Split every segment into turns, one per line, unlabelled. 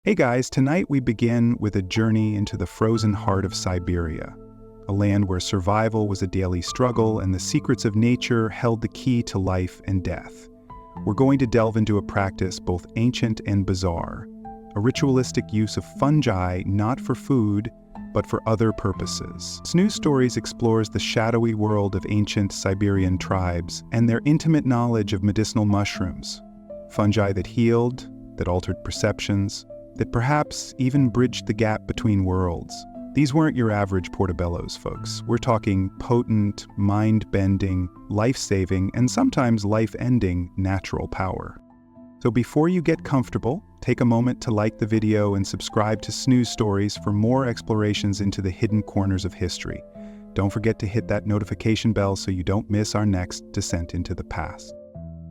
Hey guys, tonight we begin with a journey into the frozen heart of Siberia, a land where survival was a daily struggle and the secrets of nature held the key to life and death. We're going to delve into a practice both ancient and bizarre, a ritualistic use of fungi not for food, but for other purposes. Snooze Stories explores the shadowy world of ancient Siberian tribes and their intimate knowledge of medicinal mushrooms, fungi that healed, that altered perceptions, that perhaps even bridged the gap between worlds. These weren't your average portobellos, folks. We're talking potent, mind-bending, life-saving, and sometimes life-ending natural power. So before you get comfortable, take a moment to like the video and subscribe to Snooze Stories for more explorations into the hidden corners of history. Don't forget to hit that notification bell so you don't miss our next descent into the past.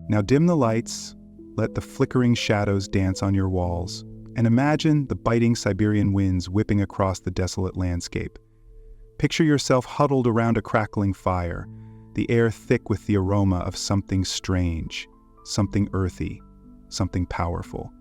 Now dim the lights, let the flickering shadows dance on your walls, and imagine the biting Siberian winds whipping across the desolate landscape. Picture yourself huddled around a crackling fire, the air thick with the aroma of something strange, something earthy, something powerful.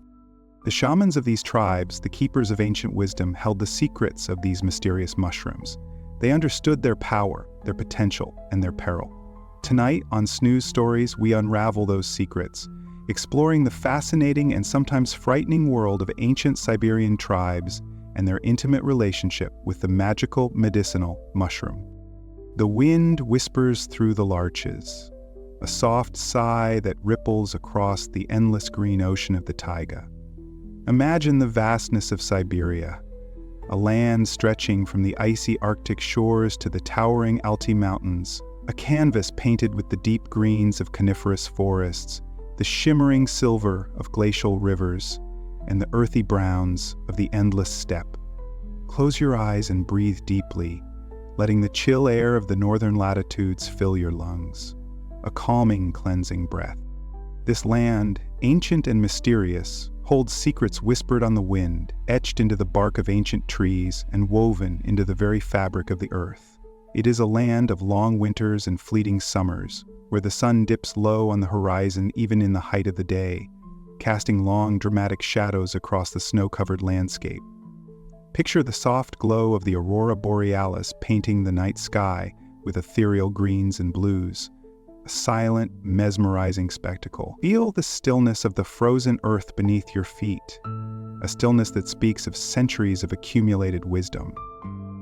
The shamans of these tribes, the keepers of ancient wisdom, held the secrets of these mysterious mushrooms. They understood their power, their potential, and their peril. Tonight on Snooze Stories, we unravel those secrets, exploring the fascinating and sometimes frightening world of ancient Siberian tribes and their intimate relationship with the magical medicinal mushroom. The wind whispers through the larches, a soft sigh that ripples across the endless green ocean of the taiga. Imagine the vastness of Siberia, a land stretching from the icy Arctic shores to the towering Altai mountains, a canvas painted with the deep greens of coniferous forests, the shimmering silver of glacial rivers, and the earthy browns of the endless steppe. Close your eyes and breathe deeply, letting the chill air of the northern latitudes fill your lungs, a calming, cleansing breath. This land, ancient and mysterious, holds secrets whispered on the wind, etched into the bark of ancient trees, and woven into the very fabric of the earth. It is a land of long winters and fleeting summers, where the sun dips low on the horizon even in the height of the day, casting long, dramatic shadows across the snow-covered landscape. Picture the soft glow of the aurora borealis painting the night sky with ethereal greens and blues, a silent, mesmerizing spectacle. Feel the stillness of the frozen earth beneath your feet, a stillness that speaks of centuries of accumulated wisdom.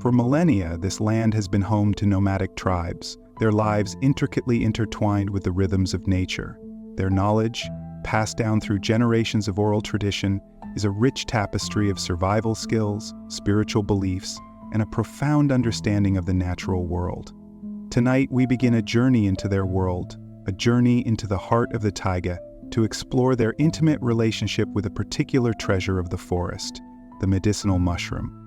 For millennia, this land has been home to nomadic tribes, their lives intricately intertwined with the rhythms of nature. Their knowledge, passed down through generations of oral tradition, is a rich tapestry of survival skills, spiritual beliefs, and a profound understanding of the natural world. Tonight, we begin a journey into their world, a journey into the heart of the taiga, to explore their intimate relationship with a particular treasure of the forest, the medicinal mushroom.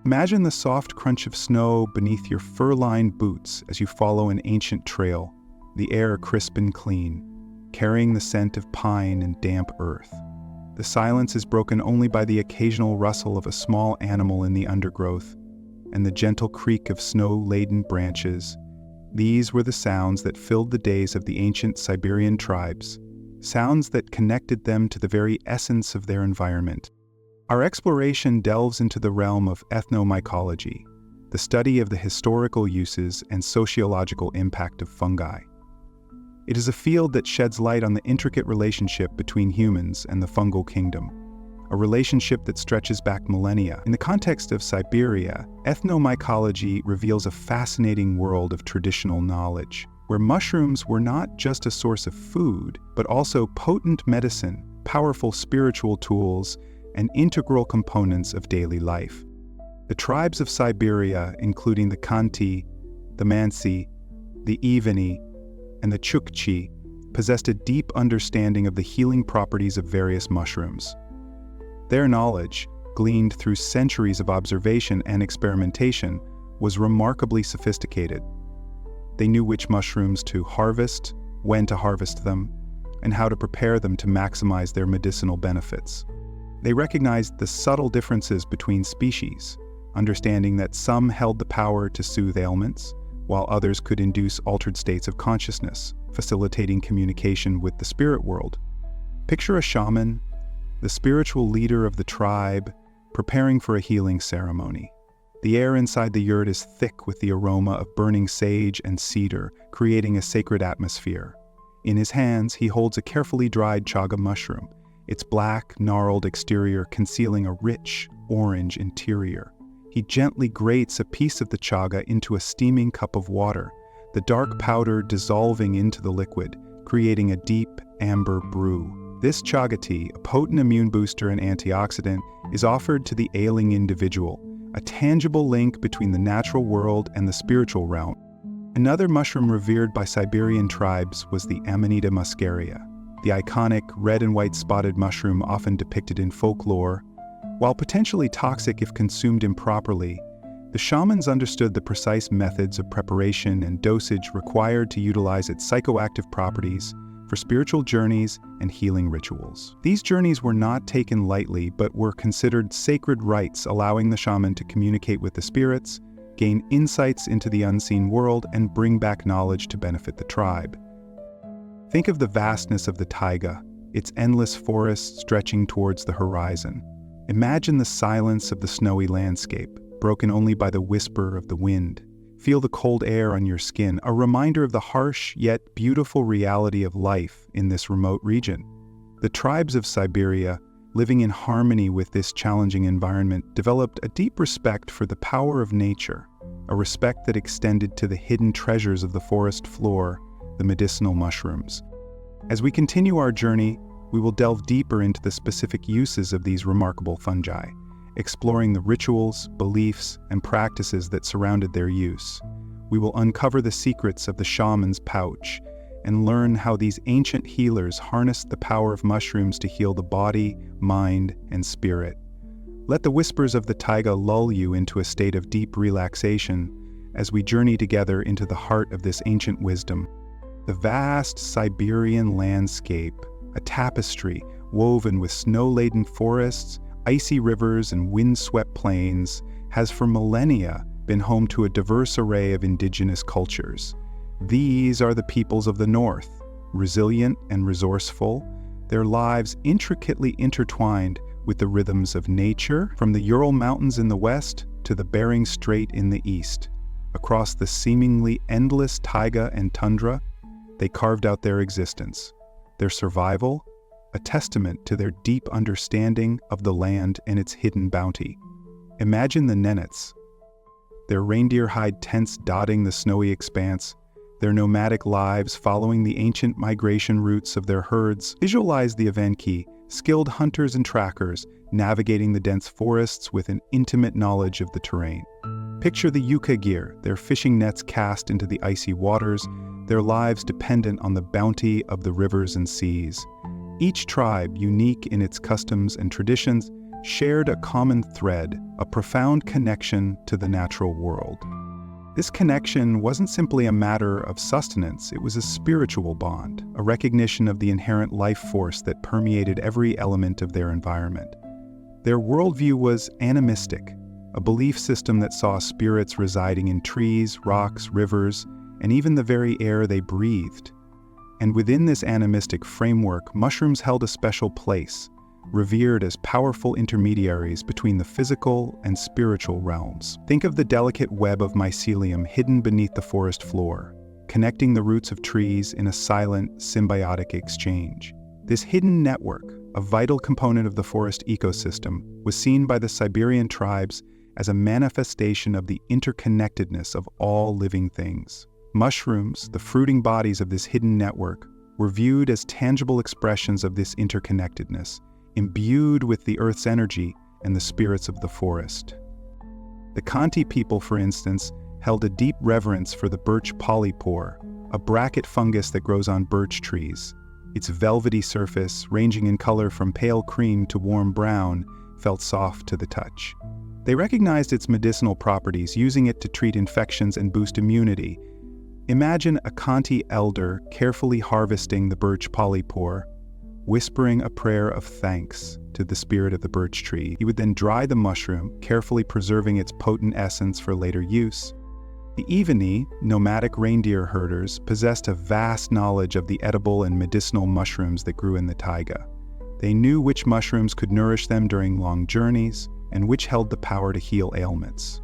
Imagine the soft crunch of snow beneath your fur-lined boots as you follow an ancient trail, the air crisp and clean, carrying the scent of pine and damp earth. The silence is broken only by the occasional rustle of a small animal in the undergrowth and the gentle creak of snow-laden branches. These were the sounds that filled the days of the ancient Siberian tribes, sounds that connected them to the very essence of their environment. Our exploration delves into the realm of ethnomycology, the study of the historical uses and sociological impact of fungi. It is a field that sheds light on the intricate relationship between humans and the fungal kingdom, a relationship that stretches back millennia. In the context of Siberia, ethnomycology reveals a fascinating world of traditional knowledge, where mushrooms were not just a source of food, but also potent medicine, powerful spiritual tools, and integral components of daily life. The tribes of Siberia, including the Khanty, the Mansi, the Ivani, and the Chukchi, possessed a deep understanding of the healing properties of various mushrooms. Their knowledge, gleaned through centuries of observation and experimentation, was remarkably sophisticated. They knew which mushrooms to harvest, when to harvest them, and how to prepare them to maximize their medicinal benefits. They recognized the subtle differences between species, understanding that some held the power to soothe ailments, while others could induce altered states of consciousness, facilitating communication with the spirit world. Picture a shaman, the spiritual leader of the tribe, preparing for a healing ceremony. The air inside the yurt is thick with the aroma of burning sage and cedar, creating a sacred atmosphere. In his hands, he holds a carefully dried chaga mushroom, its black, gnarled exterior concealing a rich, orange interior. He gently grates a piece of the chaga into a steaming cup of water, the dark powder dissolving into the liquid, creating a deep, amber brew. This chaga tea, a potent immune booster and antioxidant, is offered to the ailing individual, a tangible link between the natural world and the spiritual realm. Another mushroom revered by Siberian tribes was the Amanita muscaria, the iconic red and white spotted mushroom often depicted in folklore. While potentially toxic if consumed improperly, the shamans understood the precise methods of preparation and dosage required to utilize its psychoactive properties for spiritual journeys and healing rituals. These journeys were not taken lightly, but were considered sacred rites, allowing the shaman to communicate with the spirits, gain insights into the unseen world, and bring back knowledge to benefit the tribe. Think of the vastness of the taiga, its endless forests stretching towards the horizon. Imagine the silence of the snowy landscape, broken only by the whisper of the wind. Feel the cold air on your skin, a reminder of the harsh yet beautiful reality of life in this remote region. The tribes of Siberia, living in harmony with this challenging environment, developed a deep respect for the power of nature, a respect that extended to the hidden treasures of the forest floor, the medicinal mushrooms. As we continue our journey, we will delve deeper into the specific uses of these remarkable fungi, exploring the rituals, beliefs, and practices that surrounded their use. We will uncover the secrets of the shaman's pouch and learn how these ancient healers harnessed the power of mushrooms to heal the body, mind, and spirit. Let the whispers of the taiga lull you into a state of deep relaxation as we journey together into the heart of this ancient wisdom. The vast Siberian landscape, a tapestry woven with snow-laden forests, icy rivers, and wind-swept plains, has for millennia been home to a diverse array of indigenous cultures. These are the peoples of the North, resilient and resourceful, their lives intricately intertwined with the rhythms of nature, from the Ural Mountains in the west to the Bering Strait in the east. Across the seemingly endless taiga and tundra, they carved out their existence, their survival, a testament to their deep understanding of the land and its hidden bounty. Imagine the Nenets, their reindeer hide tents dotting the snowy expanse, their nomadic lives following the ancient migration routes of their herds. Visualize the Evenki, skilled hunters and trackers, navigating the dense forests with an intimate knowledge of the terrain. Picture the Yukagir, their fishing nets cast into the icy waters, their lives dependent on the bounty of the rivers and seas. Each tribe, unique in its customs and traditions, shared a common thread, a profound connection to the natural world. This connection wasn't simply a matter of sustenance, it was a spiritual bond, a recognition of the inherent life force that permeated every element of their environment. Their worldview was animistic, a belief system that saw spirits residing in trees, rocks, rivers, and even the very air they breathed. And within this animistic framework, mushrooms held a special place, revered as powerful intermediaries between the physical and spiritual realms. Think of the delicate web of mycelium hidden beneath the forest floor, connecting the roots of trees in a silent, symbiotic exchange. This hidden network, a vital component of the forest ecosystem, was seen by the Siberian tribes as a manifestation of the interconnectedness of all living things. Mushrooms, the fruiting bodies of this hidden network, were viewed as tangible expressions of this interconnectedness, imbued with the earth's energy and the spirits of the forest. The Khanty people, for instance, held a deep reverence for the birch polypore, a bracket fungus that grows on birch trees. Its velvety surface, ranging in color from pale cream to warm brown, felt soft to the touch. They recognized its medicinal properties, using it to treat infections and boost immunity. Imagine a Khanty elder carefully harvesting the birch polypore, whispering a prayer of thanks to the spirit of the birch tree. He would then dry the mushroom, carefully preserving its potent essence for later use. The Ivani, nomadic reindeer herders, possessed a vast knowledge of the edible and medicinal mushrooms that grew in the taiga. They knew which mushrooms could nourish them during long journeys and which held the power to heal ailments.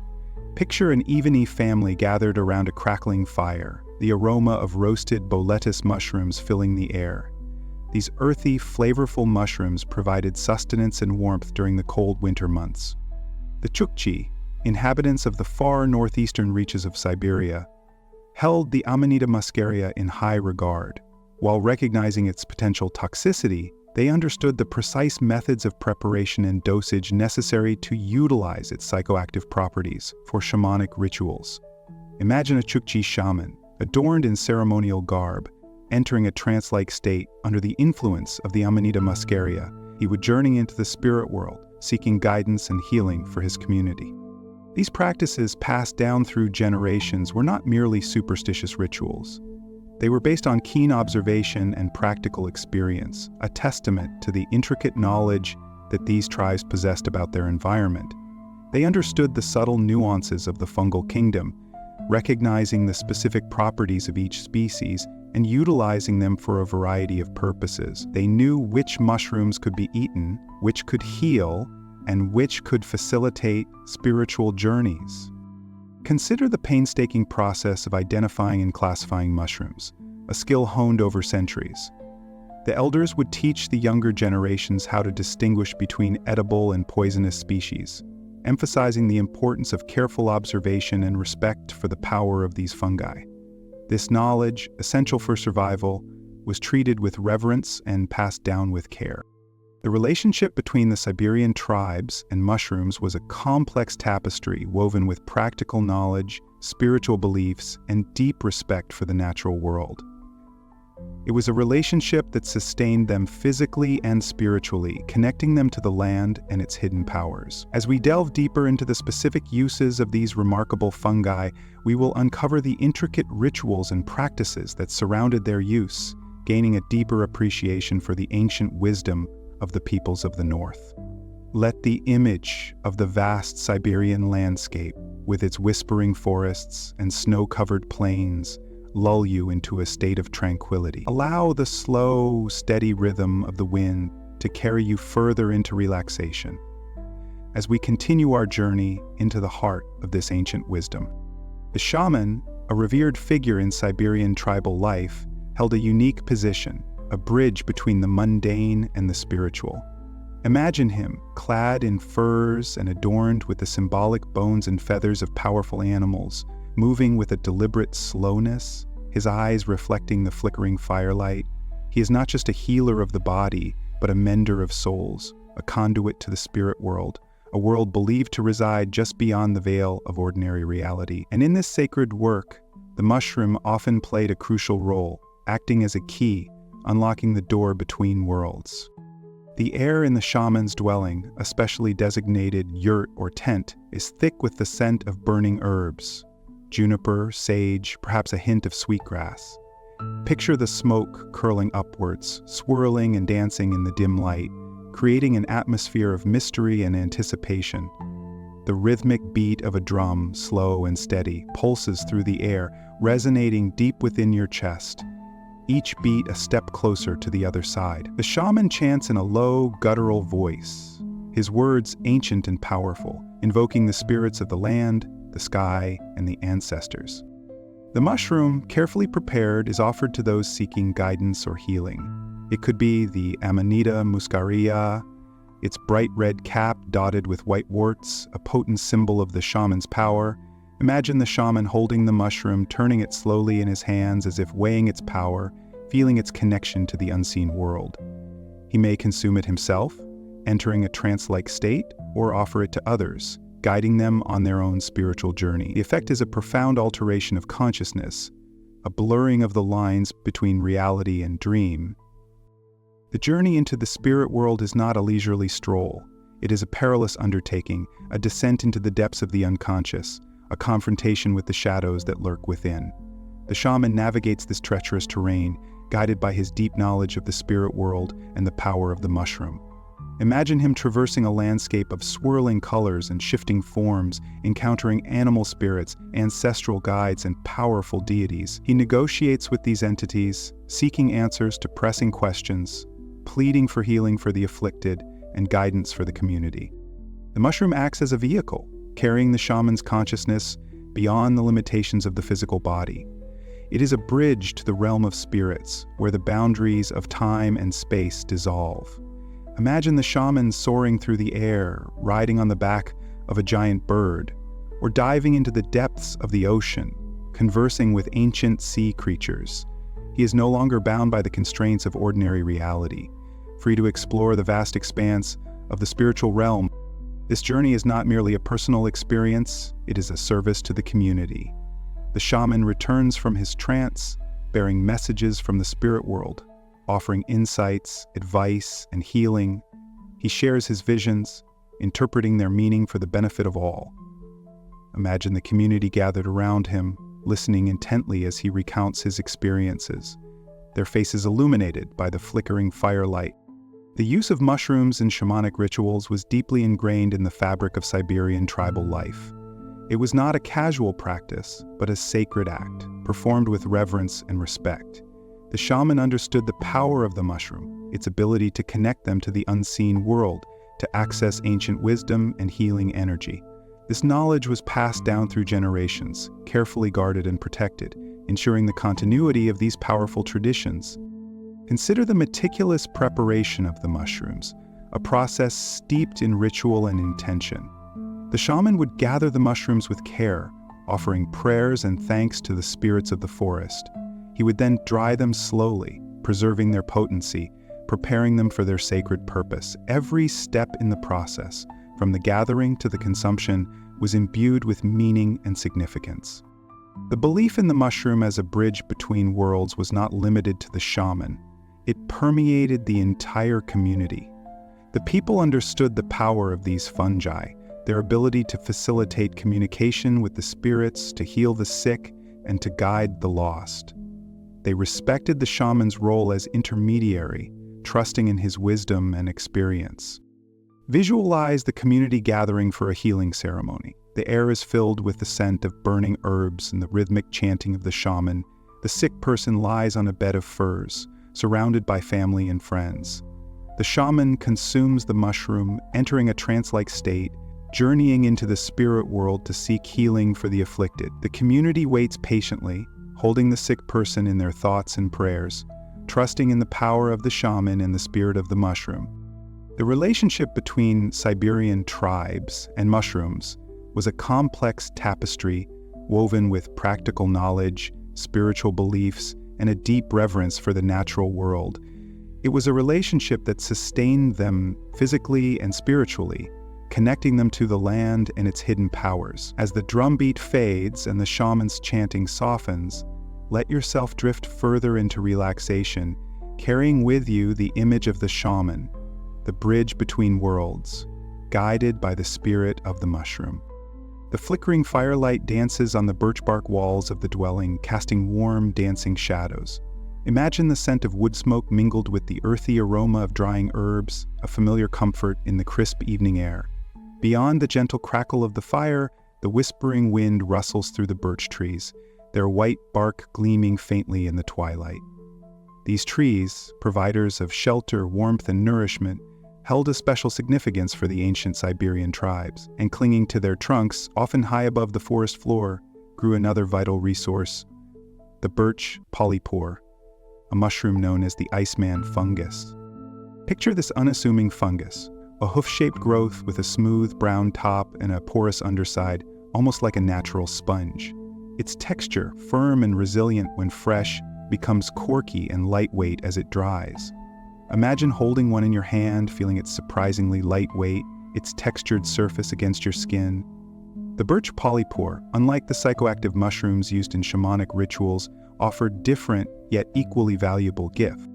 Picture an Ivani family gathered around a crackling fire, the aroma of roasted boletus mushrooms filling the air. These earthy, flavorful mushrooms provided sustenance and warmth during the cold winter months. The Chukchi, inhabitants of the far northeastern reaches of Siberia, held the Amanita muscaria in high regard. While recognizing its potential toxicity, they understood the precise methods of preparation and dosage necessary to utilize its psychoactive properties for shamanic rituals. Imagine a Chukchi shaman, adorned in ceremonial garb, entering a trance-like state under the influence of the Amanita muscaria. He would journey into the spirit world, seeking guidance and healing for his community. These practices, passed down through generations, were not merely superstitious rituals. They were based on keen observation and practical experience, a testament to the intricate knowledge that these tribes possessed about their environment. They understood the subtle nuances of the fungal kingdom, recognizing the specific properties of each species and utilizing them for a variety of purposes. They knew which mushrooms could be eaten, which could heal, and which could facilitate spiritual journeys. Consider the painstaking process of identifying and classifying mushrooms, a skill honed over centuries. The elders would teach the younger generations how to distinguish between edible and poisonous species, emphasizing the importance of careful observation and respect for the power of these fungi. This knowledge, essential for survival, was treated with reverence and passed down with care. The relationship between the Siberian tribes and mushrooms was a complex tapestry woven with practical knowledge, spiritual beliefs, and deep respect for the natural world. It was a relationship that sustained them physically and spiritually, connecting them to the land and its hidden powers. As we delve deeper into the specific uses of these remarkable fungi, we will uncover the intricate rituals and practices that surrounded their use, gaining a deeper appreciation for the ancient wisdom of the peoples of the north. Let the image of the vast Siberian landscape, with its whispering forests and snow-covered plains, lull you into a state of tranquility. Allow the slow, steady rhythm of the wind to carry you further into relaxation as we continue our journey into the heart of this ancient wisdom. The shaman, a revered figure in Siberian tribal life, held a unique position, a bridge between the mundane and the spiritual. Imagine him, clad in furs and adorned with the symbolic bones and feathers of powerful animals, moving with a deliberate slowness, his eyes reflecting the flickering firelight. He is not just a healer of the body, but a mender of souls, a conduit to the spirit world, a world believed to reside just beyond the veil of ordinary reality. And in this sacred work, the mushroom often played a crucial role, acting as a key, unlocking the door between worlds. The air in the shaman's dwelling, especially designated yurt or tent, is thick with the scent of burning herbs, juniper, sage, perhaps a hint of sweetgrass. Picture the smoke curling upwards, swirling and dancing in the dim light, creating an atmosphere of mystery and anticipation. The rhythmic beat of a drum, slow and steady, pulses through the air, resonating deep within your chest, each beat a step closer to the other side. The shaman chants in a low, guttural voice, his words ancient and powerful, invoking the spirits of the land, the sky, and the ancestors. The mushroom, carefully prepared, is offered to those seeking guidance or healing. It could be the Amanita muscaria, its bright red cap dotted with white warts, a potent symbol of the shaman's power. Imagine the shaman holding the mushroom, turning it slowly in his hands as if weighing its power, feeling its connection to the unseen world. He may consume it himself, entering a trance-like state, or offer it to others, guiding them on their own spiritual journey. The effect is a profound alteration of consciousness, a blurring of the lines between reality and dream. The journey into the spirit world is not a leisurely stroll. It is a perilous undertaking, a descent into the depths of the unconscious, a confrontation with the shadows that lurk within. The shaman navigates this treacherous terrain, guided by his deep knowledge of the spirit world and the power of the mushroom. Imagine him traversing a landscape of swirling colors and shifting forms, encountering animal spirits, ancestral guides, and powerful deities. He negotiates with these entities, seeking answers to pressing questions, pleading for healing for the afflicted and guidance for the community. The mushroom acts as a vehicle, carrying the shaman's consciousness beyond the limitations of the physical body. It is a bridge to the realm of spirits, where the boundaries of time and space dissolve. Imagine the shaman soaring through the air, riding on the back of a giant bird, or diving into the depths of the ocean, conversing with ancient sea creatures. He is no longer bound by the constraints of ordinary reality, free to explore the vast expanse of the spiritual realm. This journey is not merely a personal experience, it is a service to the community. The shaman returns from his trance, bearing messages from the spirit world, offering insights, advice, and healing. He shares his visions, interpreting their meaning for the benefit of all. Imagine the community gathered around him, listening intently as he recounts his experiences, their faces illuminated by the flickering firelight. The use of mushrooms in shamanic rituals was deeply ingrained in the fabric of Siberian tribal life. It was not a casual practice, but a sacred act, performed with reverence and respect. The shaman understood the power of the mushroom, its ability to connect them to the unseen world, to access ancient wisdom and healing energy. This knowledge was passed down through generations, carefully guarded and protected, ensuring the continuity of these powerful traditions. Consider the meticulous preparation of the mushrooms, a process steeped in ritual and intention. The shaman would gather the mushrooms with care, offering prayers and thanks to the spirits of the forest. He would then dry them slowly, preserving their potency, preparing them for their sacred purpose. Every step in the process, from the gathering to the consumption, was imbued with meaning and significance. The belief in the mushroom as a bridge between worlds was not limited to the shaman. It permeated the entire community. The people understood the power of these fungi, their ability to facilitate communication with the spirits, to heal the sick, and to guide the lost. They respected the shaman's role as intermediary, trusting in his wisdom and experience. Visualize the community gathering for a healing ceremony. The air is filled with the scent of burning herbs and the rhythmic chanting of the shaman. The sick person lies on a bed of furs, surrounded by family and friends. The shaman consumes the mushroom, entering a trance-like state, journeying into the spirit world to seek healing for the afflicted. The community waits patiently, holding the sick person in their thoughts and prayers, trusting in the power of the shaman and the spirit of the mushroom. The relationship between Siberian tribes and mushrooms was a complex tapestry woven with practical knowledge, spiritual beliefs, and a deep reverence for the natural world. It was a relationship that sustained them physically and spiritually, connecting them to the land and its hidden powers. As the drumbeat fades and the shaman's chanting softens, let yourself drift further into relaxation, carrying with you the image of the shaman, the bridge between worlds, guided by the spirit of the mushroom. The flickering firelight dances on the birch bark walls of the dwelling, casting warm, dancing shadows. Imagine the scent of wood smoke mingled with the earthy aroma of drying herbs, a familiar comfort in the crisp evening air. Beyond the gentle crackle of the fire, the whispering wind rustles through the birch trees, their white bark gleaming faintly in the twilight. These trees, providers of shelter, warmth, and nourishment, held a special significance for the ancient Siberian tribes, and clinging to their trunks, often high above the forest floor, grew another vital resource, the birch polypore, a mushroom known as the Iceman fungus. Picture this unassuming fungus, a hoof-shaped growth with a smooth brown top and a porous underside, almost like a natural sponge. Its texture, firm and resilient when fresh, becomes corky and lightweight as it dries. Imagine holding one in your hand, feeling its surprisingly lightweight, its textured surface against your skin. The birch polypore, unlike the psychoactive mushrooms used in shamanic rituals, offered different yet equally valuable gift.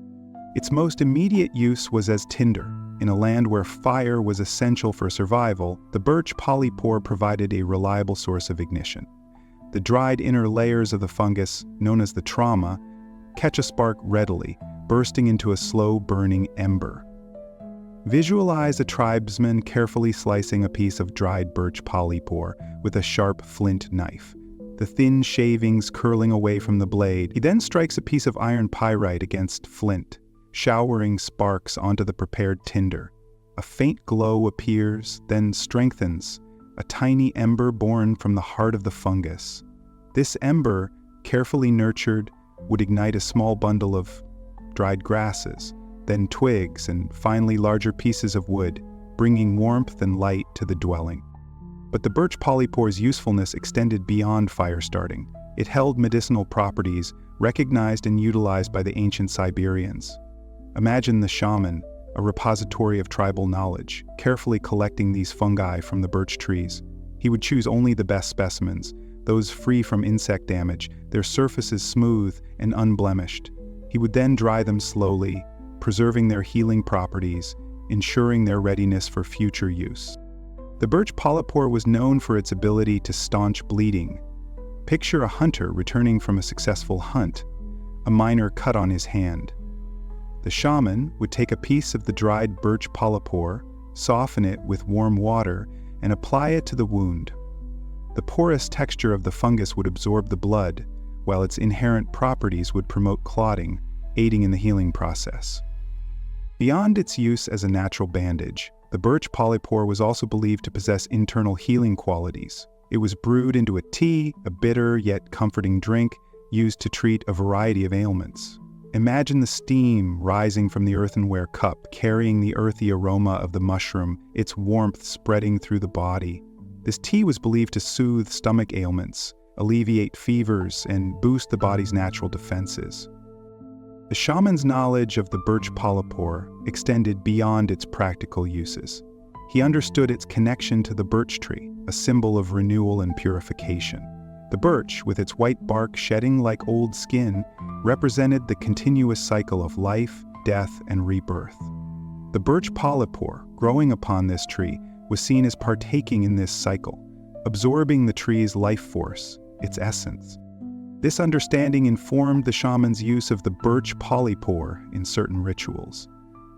Its most immediate use was as tinder. In a land where fire was essential for survival, the birch polypore provided a reliable source of ignition. The dried inner layers of the fungus, known as the trauma, catch a spark readily, bursting into a slow-burning ember. Visualize a tribesman carefully slicing a piece of dried birch polypore with a sharp flint knife, the thin shavings curling away from the blade. He then strikes a piece of iron pyrite against flint, showering sparks onto the prepared tinder. A faint glow appears, then strengthens, a tiny ember born from the heart of the fungus. This ember, carefully nurtured, would ignite a small bundle of dried grasses, then twigs, and finally larger pieces of wood, bringing warmth and light to the dwelling. But the birch polypore's usefulness extended beyond fire starting. It held medicinal properties recognized and utilized by the ancient Siberians. Imagine the shaman, a repository of tribal knowledge, carefully collecting these fungi from the birch trees. He would choose only the best specimens, those free from insect damage, their surfaces smooth and unblemished. He would then dry them slowly, preserving their healing properties, ensuring their readiness for future use. The birch polypore was known for its ability to staunch bleeding. Picture a hunter returning from a successful hunt, a minor cut on his hand. The shaman would take a piece of the dried birch polypore, soften it with warm water, and apply it to the wound. The porous texture of the fungus would absorb the blood, while its inherent properties would promote clotting, aiding in the healing process. Beyond its use as a natural bandage, the birch polypore was also believed to possess internal healing qualities. It was brewed into a tea, a bitter yet comforting drink used to treat a variety of ailments. Imagine the steam rising from the earthenware cup, carrying the earthy aroma of the mushroom, its warmth spreading through the body. This tea was believed to soothe stomach ailments, alleviate fevers, and boost the body's natural defenses. The shaman's knowledge of the birch polypore extended beyond its practical uses. He understood its connection to the birch tree, a symbol of renewal and purification. The birch, with its white bark shedding like old skin, represented the continuous cycle of life, death, and rebirth. The birch polypore, growing upon this tree, was seen as partaking in this cycle, absorbing the tree's life force, its essence. This understanding informed the shaman's use of the birch polypore in certain rituals.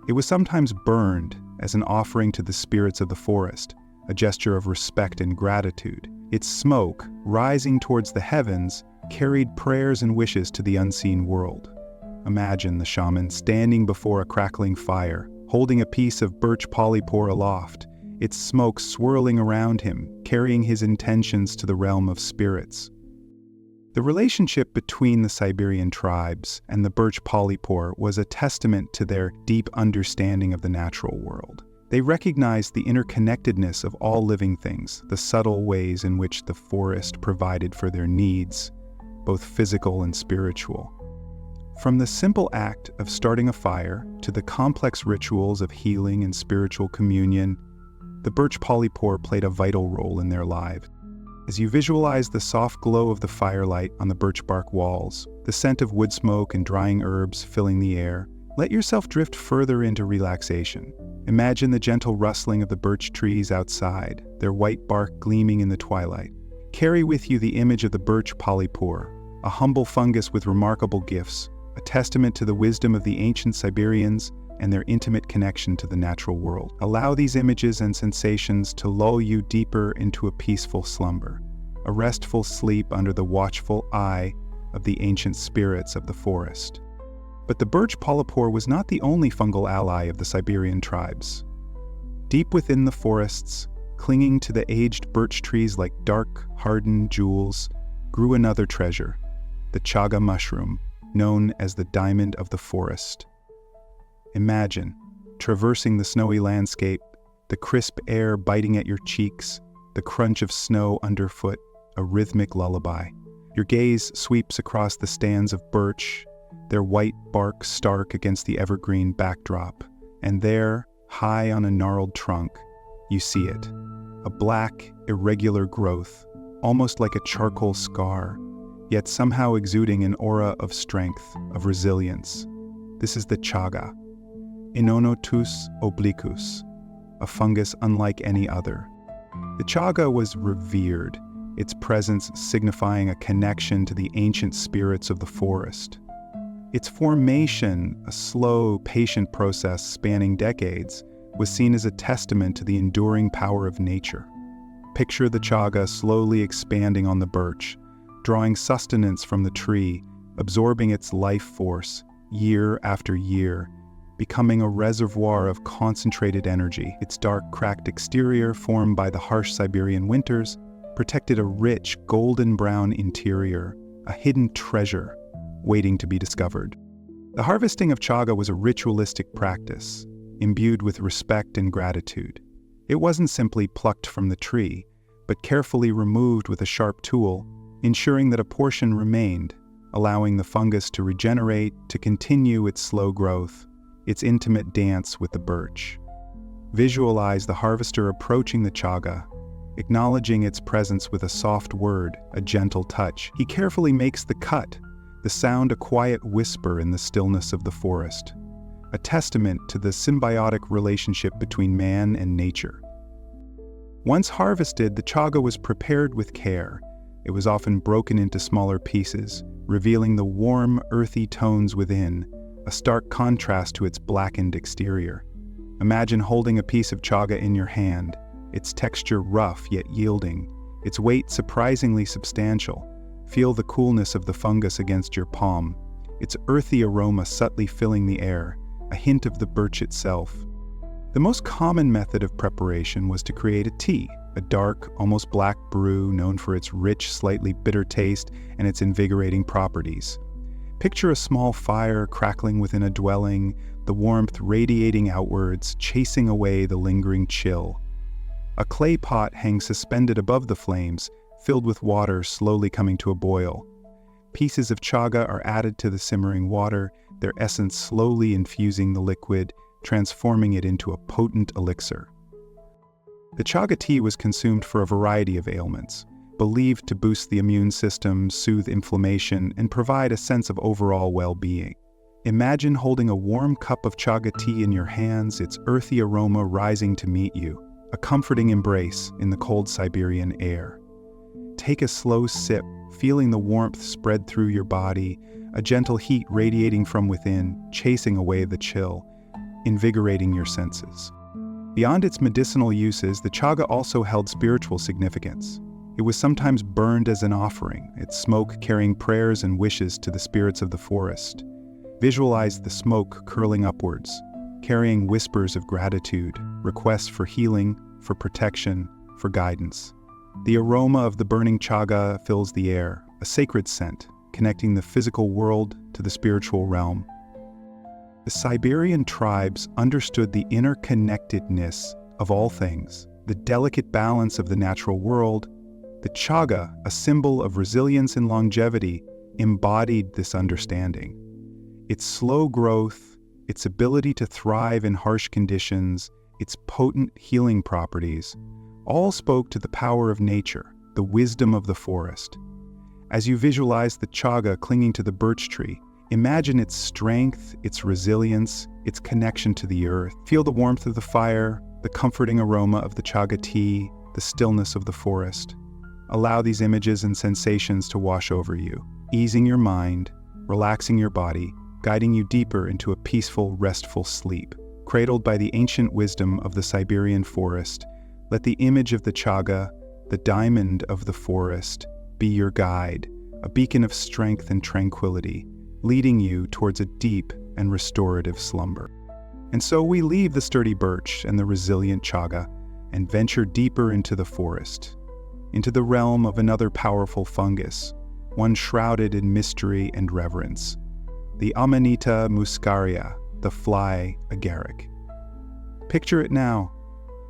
It was sometimes burned as an offering to the spirits of the forest, a gesture of respect and gratitude. Its smoke, rising towards the heavens, carried prayers and wishes to the unseen world. Imagine the shaman standing before a crackling fire, holding a piece of birch polypore aloft, its smoke swirling around him, carrying his intentions to the realm of spirits. The relationship between the Siberian tribes and the birch polypore was a testament to their deep understanding of the natural world. They recognized the interconnectedness of all living things, the subtle ways in which the forest provided for their needs, both physical and spiritual. From the simple act of starting a fire to the complex rituals of healing and spiritual communion, the birch polypore played a vital role in their lives. As you visualize the soft glow of the firelight on the birch bark walls, the scent of wood smoke and drying herbs filling the air, let yourself drift further into relaxation. Imagine the gentle rustling of the birch trees outside, their white bark gleaming in the twilight. Carry with you the image of the birch polypore, a humble fungus with remarkable gifts, a testament to the wisdom of the ancient Siberians and their intimate connection to the natural world. Allow these images and sensations to lull you deeper into a peaceful slumber, a restful sleep under the watchful eye of the ancient spirits of the forest. But the birch polypore was not the only fungal ally of the Siberian tribes. Deep within the forests, clinging to the aged birch trees like dark, hardened jewels, grew another treasure, the chaga mushroom, known as the diamond of the forest. Imagine, traversing the snowy landscape, the crisp air biting at your cheeks, the crunch of snow underfoot, a rhythmic lullaby. Your gaze sweeps across the stands of birch, their white bark stark against the evergreen backdrop, and there, high on a gnarled trunk, you see it, a black, irregular growth, almost like a charcoal scar, yet somehow exuding an aura of strength, of resilience. This is the chaga, Inonotus obliquus, a fungus unlike any other. The chaga was revered, its presence signifying a connection to the ancient spirits of the forest. Its formation, a slow, patient process spanning decades, was seen as a testament to the enduring power of nature. Picture the chaga slowly expanding on the birch, drawing sustenance from the tree, absorbing its life force year after year, becoming a reservoir of concentrated energy. Its dark, cracked exterior, formed by the harsh Siberian winters, protected a rich, golden-brown interior, a hidden treasure waiting to be discovered. The harvesting of chaga was a ritualistic practice, imbued with respect and gratitude. It wasn't simply plucked from the tree, but carefully removed with a sharp tool, ensuring that a portion remained, allowing the fungus to regenerate, to continue its slow growth, its intimate dance with the birch. Visualize the harvester approaching the chaga, acknowledging its presence with a soft word, a gentle touch. He carefully makes the cut, the sound a quiet whisper in the stillness of the forest, a testament to the symbiotic relationship between man and nature. Once harvested, the chaga was prepared with care. It was often broken into smaller pieces, revealing the warm, earthy tones within, a stark contrast to its blackened exterior. Imagine holding a piece of chaga in your hand, its texture rough yet yielding, its weight surprisingly substantial. Feel the coolness of the fungus against your palm, its earthy aroma subtly filling the air, a hint of the birch itself. The most common method of preparation was to create a tea, a dark, almost black brew known for its rich, slightly bitter taste and its invigorating properties. Picture a small fire crackling within a dwelling, the warmth radiating outwards, chasing away the lingering chill. A clay pot hangs suspended above the flames, filled with water slowly coming to a boil. Pieces of chaga are added to the simmering water, their essence slowly infusing the liquid, transforming it into a potent elixir. The chaga tea was consumed for a variety of ailments, believed to boost the immune system, soothe inflammation, and provide a sense of overall well-being. Imagine holding a warm cup of chaga tea in your hands, its earthy aroma rising to meet you, a comforting embrace in the cold Siberian air. Take a slow sip, feeling the warmth spread through your body, a gentle heat radiating from within, chasing away the chill, invigorating your senses. Beyond its medicinal uses, the chaga also held spiritual significance. It was sometimes burned as an offering, its smoke carrying prayers and wishes to the spirits of the forest. Visualize the smoke curling upwards, carrying whispers of gratitude, requests for healing, for protection, for guidance. The aroma of the burning chaga fills the air, a sacred scent, connecting the physical world to the spiritual realm. The Siberian tribes understood the interconnectedness of all things, the delicate balance of the natural world. The chaga, a symbol of resilience and longevity, embodied this understanding. Its slow growth, its ability to thrive in harsh conditions, its potent healing properties, all spoke to the power of nature, the wisdom of the forest. As you visualize the chaga clinging to the birch tree, imagine its strength, its resilience, its connection to the earth. Feel the warmth of the fire, the comforting aroma of the chaga tea, the stillness of the forest. Allow these images and sensations to wash over you, easing your mind, relaxing your body, guiding you deeper into a peaceful, restful sleep. Cradled by the ancient wisdom of the Siberian forest, let the image of the chaga, the diamond of the forest, be your guide, a beacon of strength and tranquility, leading you towards a deep and restorative slumber. And so we leave the sturdy birch and the resilient chaga and venture deeper into the forest, into the realm of another powerful fungus, one shrouded in mystery and reverence, the Amanita muscaria, the fly agaric. Picture it now,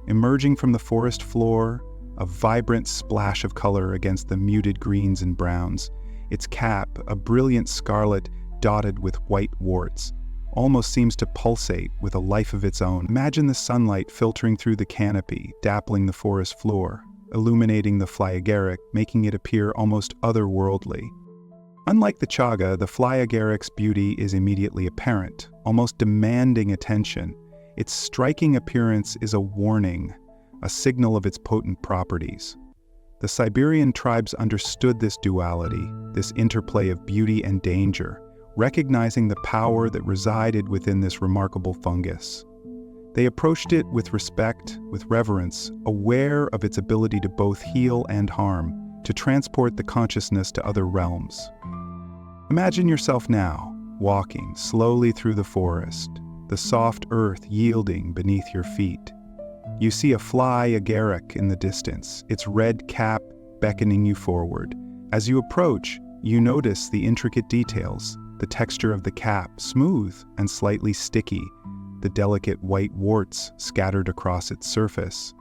emerging from the forest floor, a vibrant splash of color against the muted greens and browns, its cap, a brilliant scarlet dotted with white warts, almost seems to pulsate with a life of its own. Imagine the sunlight filtering through the canopy, dappling the forest floor, illuminating the fly agaric, making it appear almost otherworldly. Unlike the chaga, the fly agaric's beauty is immediately apparent, almost demanding attention. Its striking appearance is a warning, a signal of its potent properties. The Siberian tribes understood this duality, this interplay of beauty and danger, recognizing the power that resided within this remarkable fungus. They approached it with respect, with reverence, aware of its ability to both heal and harm, to transport the consciousness to other realms. Imagine yourself now, walking slowly through the forest, the soft earth yielding beneath your feet. You see a fly agaric in the distance, its red cap beckoning you forward. As you approach, you notice the intricate details, the texture of the cap, smooth and slightly sticky, the delicate white warts scattered across its surface.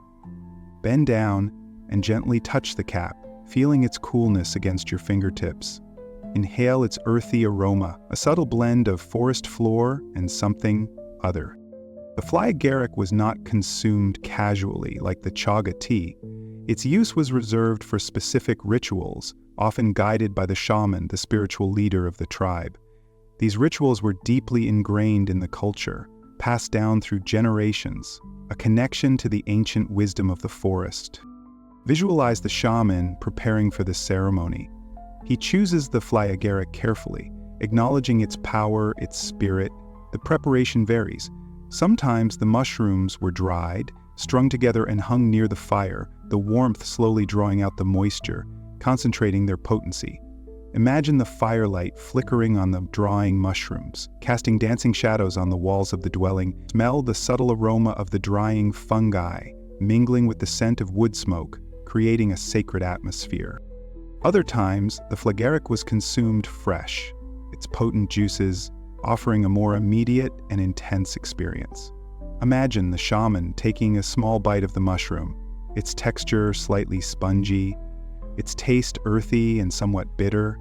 Bend down and gently touch the cap, feeling its coolness against your fingertips. Inhale its earthy aroma, a subtle blend of forest floor and something other. The fly agaric was not consumed casually like the chaga tea. Its use was reserved for specific rituals, often guided by the shaman, the spiritual leader of the tribe. These rituals were deeply ingrained in the culture, passed down through generations, a connection to the ancient wisdom of the forest. Visualize the shaman preparing for this ceremony. He chooses the fly agaric carefully, acknowledging its power, its spirit. The preparation varies. Sometimes the mushrooms were dried, strung together and hung near the fire, the warmth slowly drawing out the moisture, concentrating their potency. Imagine the firelight flickering on the drying mushrooms, casting dancing shadows on the walls of the dwelling. Smell the subtle aroma of the drying fungi, mingling with the scent of wood smoke, creating a sacred atmosphere. Other times, the flagaric was consumed fresh, its potent juices offering a more immediate and intense experience. Imagine the shaman taking a small bite of the mushroom, its texture slightly spongy, its taste earthy and somewhat bitter.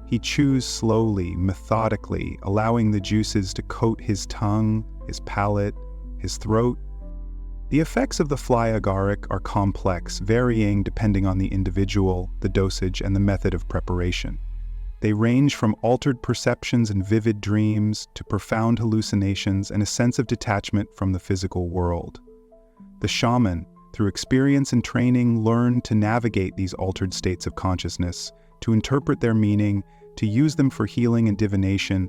He chews slowly, methodically, allowing the juices to coat his tongue, his palate, his throat. The effects of the fly agaric are complex, varying depending on the individual, the dosage, and the method of preparation. They range from altered perceptions and vivid dreams to profound hallucinations and a sense of detachment from the physical world. The shaman, through experience and training, learned to navigate these altered states of consciousness, to interpret their meaning, to use them for healing and divination.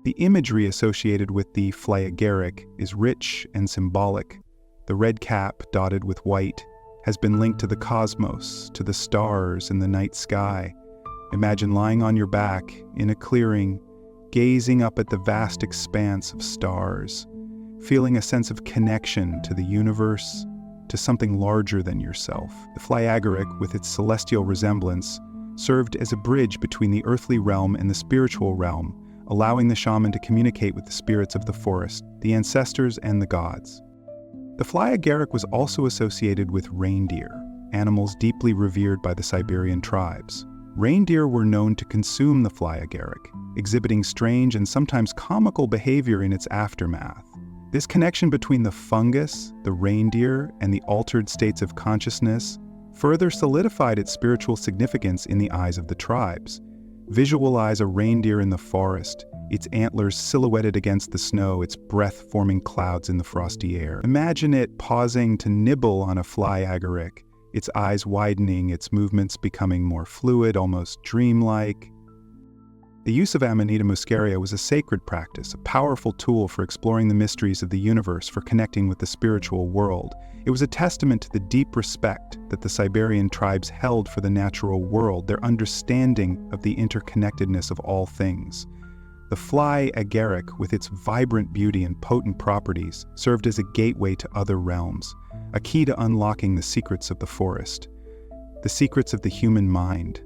The imagery associated with the fly agaric is rich and symbolic. The red cap, dotted with white, has been linked to the cosmos, to the stars in the night sky. Imagine lying on your back in a clearing, gazing up at the vast expanse of stars, feeling a sense of connection to the universe, to something larger than yourself. The fly agaric, with its celestial resemblance, served as a bridge between the earthly realm and the spiritual realm, allowing the shaman to communicate with the spirits of the forest, the ancestors, and the gods. The fly agaric was also associated with reindeer, animals deeply revered by the Siberian tribes. Reindeer were known to consume the fly agaric, exhibiting strange and sometimes comical behavior in its aftermath. This connection between the fungus, the reindeer, and the altered states of consciousness further solidified its spiritual significance in the eyes of the tribes. Visualize a reindeer in the forest, its antlers silhouetted against the snow, its breath forming clouds in the frosty air. Imagine it pausing to nibble on a fly agaric, its eyes widening, its movements becoming more fluid, almost dreamlike. The use of Amanita muscaria was a sacred practice, a powerful tool for exploring the mysteries of the universe, for connecting with the spiritual world. It was a testament to the deep respect that the Siberian tribes held for the natural world, their understanding of the interconnectedness of all things. The fly agaric, with its vibrant beauty and potent properties, served as a gateway to other realms, a key to unlocking the secrets of the forest, the secrets of the human mind.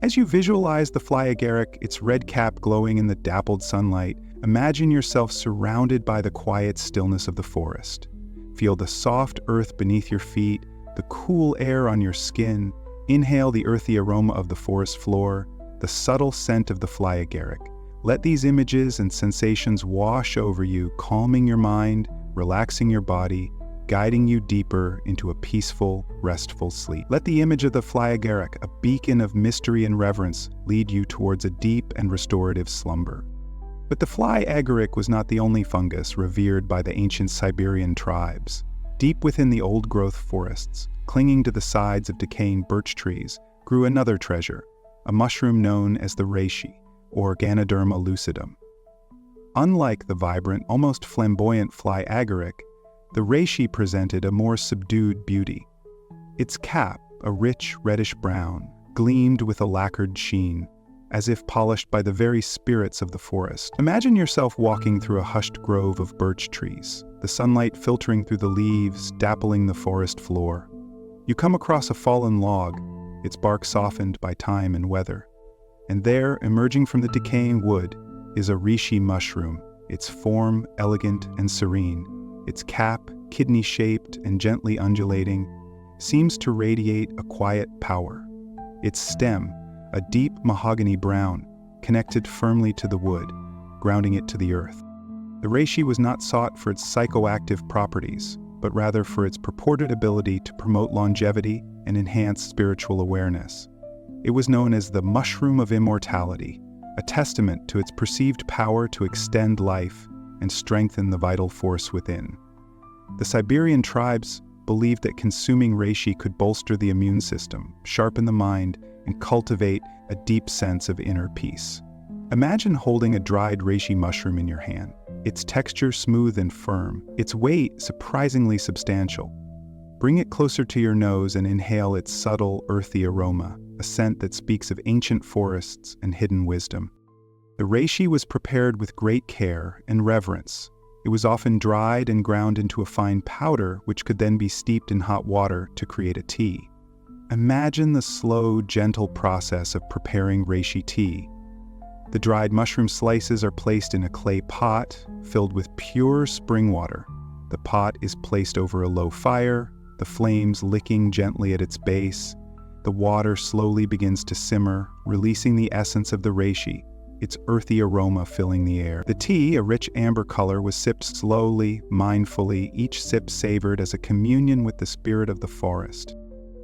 As you visualize the fly agaric, its red cap glowing in the dappled sunlight, imagine yourself surrounded by the quiet stillness of the forest. Feel the soft earth beneath your feet, the cool air on your skin. Inhale the earthy aroma of the forest floor, the subtle scent of the fly agaric. Let these images and sensations wash over you, calming your mind, relaxing your body, guiding you deeper into a peaceful, restful sleep. Let the image of the fly agaric, a beacon of mystery and reverence, lead you towards a deep and restorative slumber. But the fly agaric was not the only fungus revered by the ancient Siberian tribes. Deep within the old-growth forests, clinging to the sides of decaying birch trees, grew another treasure, a mushroom known as the reishi, or Ganoderma lucidum. Unlike the vibrant, almost flamboyant fly agaric, the reishi presented a more subdued beauty. Its cap, a rich reddish brown, gleamed with a lacquered sheen, as if polished by the very spirits of the forest. Imagine yourself walking through a hushed grove of birch trees, the sunlight filtering through the leaves, dappling the forest floor. You come across a fallen log, its bark softened by time and weather. And there, emerging from the decaying wood, is a reishi mushroom, its form elegant and serene. Its cap, kidney-shaped and gently undulating, seems to radiate a quiet power. Its stem, a deep mahogany brown, connected firmly to the wood, grounding it to the earth. The reishi was not sought for its psychoactive properties, but rather for its purported ability to promote longevity and enhance spiritual awareness. It was known as the mushroom of immortality, a testament to its perceived power to extend life and strengthen the vital force within. The Siberian tribes believed that consuming reishi could bolster the immune system, sharpen the mind, and cultivate a deep sense of inner peace. Imagine holding a dried reishi mushroom in your hand, its texture smooth and firm, its weight surprisingly substantial. Bring it closer to your nose and inhale its subtle, earthy aroma, a scent that speaks of ancient forests and hidden wisdom. The reishi was prepared with great care and reverence. It was often dried and ground into a fine powder, which could then be steeped in hot water to create a tea. Imagine the slow, gentle process of preparing reishi tea. The dried mushroom slices are placed in a clay pot filled with pure spring water. The pot is placed over a low fire, the flames licking gently at its base. The water slowly begins to simmer, releasing the essence of the reishi, its earthy aroma filling the air. The tea, a rich amber color, was sipped slowly, mindfully, each sip savored as a communion with the spirit of the forest.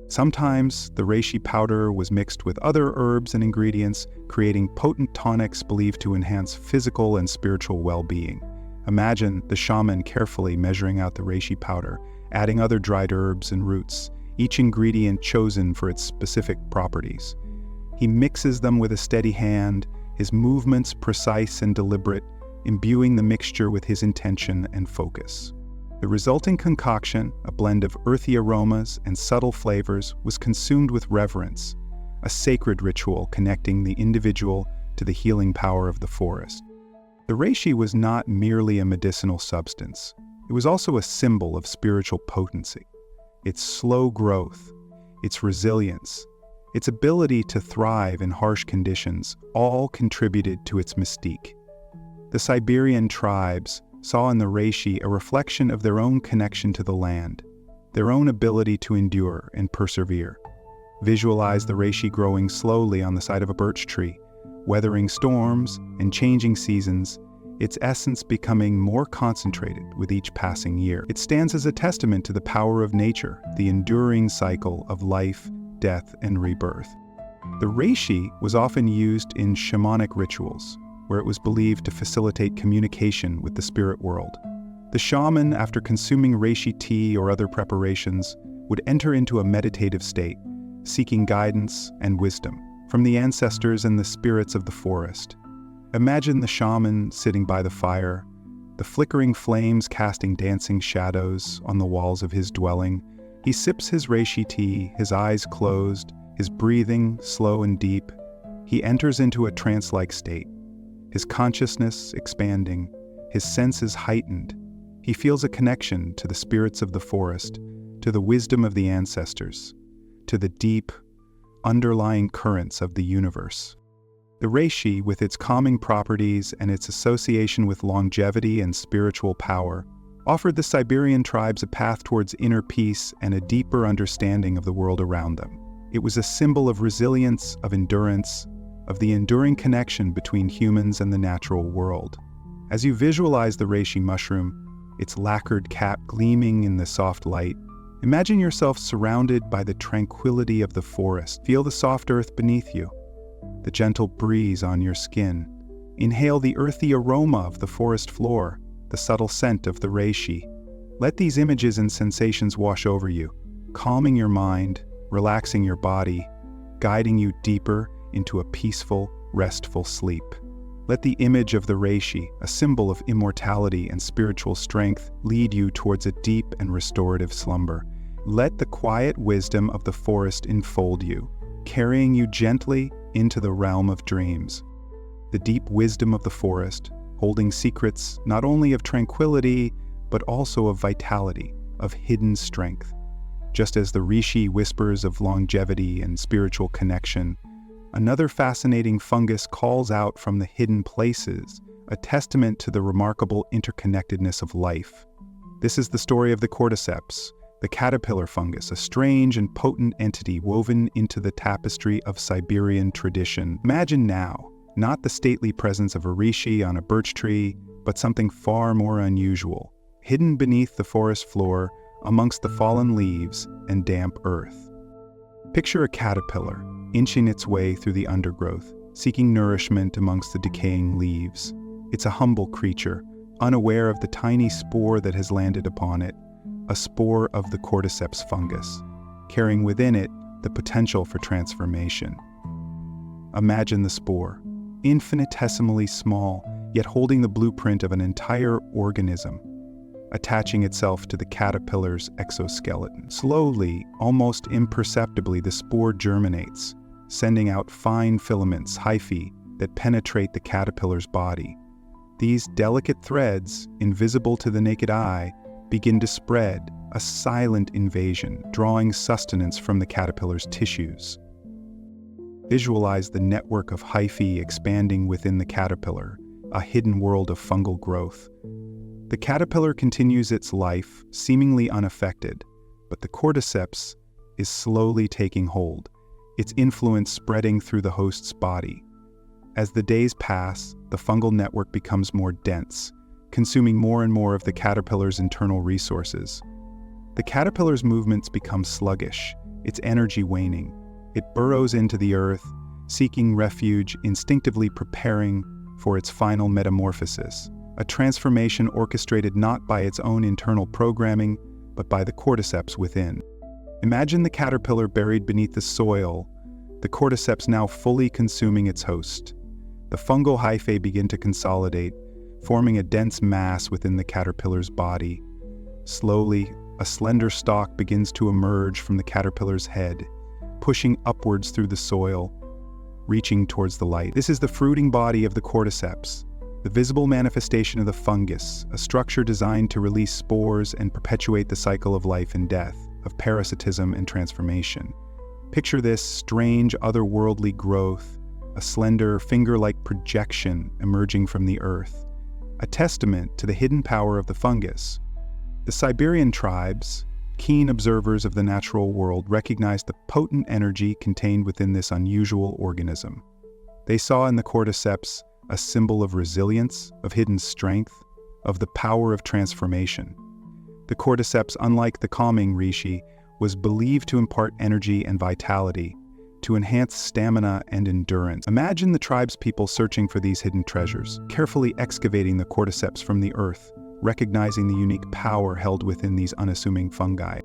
Sometimes the reishi powder was mixed with other herbs and ingredients, creating potent tonics believed to enhance physical and spiritual well-being. Imagine the shaman carefully measuring out the reishi powder, adding other dried herbs and roots, each ingredient chosen for its specific properties. He mixes them with a steady hand, his movements precise and deliberate, imbuing the mixture with his intention and focus. The resulting concoction, a blend of earthy aromas and subtle flavors, was consumed with reverence, a sacred ritual connecting the individual to the healing power of the forest. The reishi was not merely a medicinal substance. It was also a symbol of spiritual potency. Its slow growth, its resilience, its ability to thrive in harsh conditions all contributed to its mystique. The Siberian tribes saw in the reishi a reflection of their own connection to the land, their own ability to endure and persevere. Visualize the reishi growing slowly on the side of a birch tree, weathering storms and changing seasons, its essence becoming more concentrated with each passing year. It stands as a testament to the power of nature, the enduring cycle of life, death, and rebirth. The reishi was often used in shamanic rituals, where it was believed to facilitate communication with the spirit world. The shaman, after consuming reishi tea or other preparations, would enter into a meditative state, seeking guidance and wisdom from the ancestors and the spirits of the forest. Imagine the shaman sitting by the fire, the flickering flames casting dancing shadows on the walls of his dwelling. He sips his reishi tea, his eyes closed, his breathing slow and deep. He enters into a trance-like state, his consciousness expanding, his senses heightened. He feels a connection to the spirits of the forest, to the wisdom of the ancestors, to the deep, underlying currents of the universe. The reishi, with its calming properties and its association with longevity and spiritual power, offered the Siberian tribes a path towards inner peace and a deeper understanding of the world around them. It was a symbol of resilience, of endurance, of the enduring connection between humans and the natural world. As you visualize the reishi mushroom, its lacquered cap gleaming in the soft light, imagine yourself surrounded by the tranquility of the forest. Feel the soft earth beneath you, the gentle breeze on your skin. Inhale the earthy aroma of the forest floor, the subtle scent of the reishi. Let these images and sensations wash over you, calming your mind, relaxing your body, guiding you deeper into a peaceful, restful sleep. Let the image of the reishi, a symbol of immortality and spiritual strength, lead you towards a deep and restorative slumber. Let the quiet wisdom of the forest enfold you, carrying you gently into the realm of dreams. The deep wisdom of the forest, holding secrets not only of tranquility, but also of vitality, of hidden strength. Just as the reishi whispers of longevity and spiritual connection, another fascinating fungus calls out from the hidden places, a testament to the remarkable interconnectedness of life. This is the story of the cordyceps, the caterpillar fungus, a strange and potent entity woven into the tapestry of Siberian tradition. Imagine now, not the stately presence of a reishi on a birch tree, but something far more unusual, hidden beneath the forest floor, amongst the fallen leaves and damp earth. Picture a caterpillar, inching its way through the undergrowth, seeking nourishment amongst the decaying leaves. It's a humble creature, unaware of the tiny spore that has landed upon it, a spore of the cordyceps fungus, carrying within it the potential for transformation. Imagine the spore, infinitesimally small, yet holding the blueprint of an entire organism, attaching itself to the caterpillar's exoskeleton. Slowly, almost imperceptibly, the spore germinates, sending out fine filaments, hyphae, that penetrate the caterpillar's body. These delicate threads, invisible to the naked eye, begin to spread, a silent invasion, drawing sustenance from the caterpillar's tissues. Visualize the network of hyphae expanding within the caterpillar, a hidden world of fungal growth. The caterpillar continues its life, seemingly unaffected, but the cordyceps is slowly taking hold, its influence spreading through the host's body. As the days pass, the fungal network becomes more dense, consuming more and more of the caterpillar's internal resources. The caterpillar's movements become sluggish, its energy waning. It burrows into the earth, seeking refuge, instinctively preparing for its final metamorphosis, a transformation orchestrated not by its own internal programming, but by the cordyceps within. Imagine the caterpillar buried beneath the soil, the cordyceps now fully consuming its host. The fungal hyphae begin to consolidate, forming a dense mass within the caterpillar's body. Slowly, a slender stalk begins to emerge from the caterpillar's head, pushing upwards through the soil, reaching towards the light. This is the fruiting body of the cordyceps, the visible manifestation of the fungus, a structure designed to release spores and perpetuate the cycle of life and death, of parasitism and transformation. Picture this strange, otherworldly growth, a slender, finger-like projection emerging from the earth, a testament to the hidden power of the fungus. The Siberian tribes, keen observers of the natural world, recognized the potent energy contained within this unusual organism. They saw in the cordyceps a symbol of resilience, of hidden strength, of the power of transformation. The cordyceps, unlike the calming reishi, was believed to impart energy and vitality, to enhance stamina and endurance. Imagine the tribespeople searching for these hidden treasures, carefully excavating the cordyceps from the earth, recognizing the unique power held within these unassuming fungi.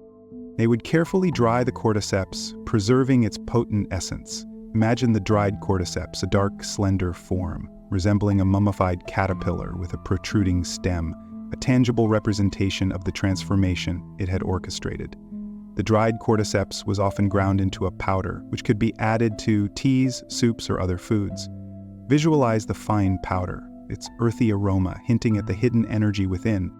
They would carefully dry the cordyceps, preserving its potent essence. Imagine the dried cordyceps, a dark, slender form, resembling a mummified caterpillar with a protruding stem, a tangible representation of the transformation it had orchestrated. The dried cordyceps was often ground into a powder, which could be added to teas, soups, or other foods. Visualize the fine powder, its earthy aroma hinting at the hidden energy within.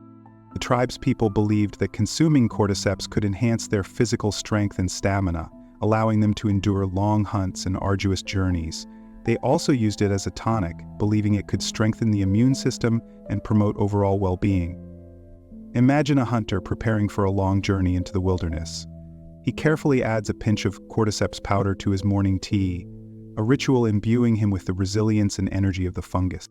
The tribespeople believed that consuming cordyceps could enhance their physical strength and stamina, allowing them to endure long hunts and arduous journeys. They also used it as a tonic, believing it could strengthen the immune system and promote overall well-being. Imagine a hunter preparing for a long journey into the wilderness. He carefully adds a pinch of cordyceps powder to his morning tea, a ritual imbuing him with the resilience and energy of the fungus.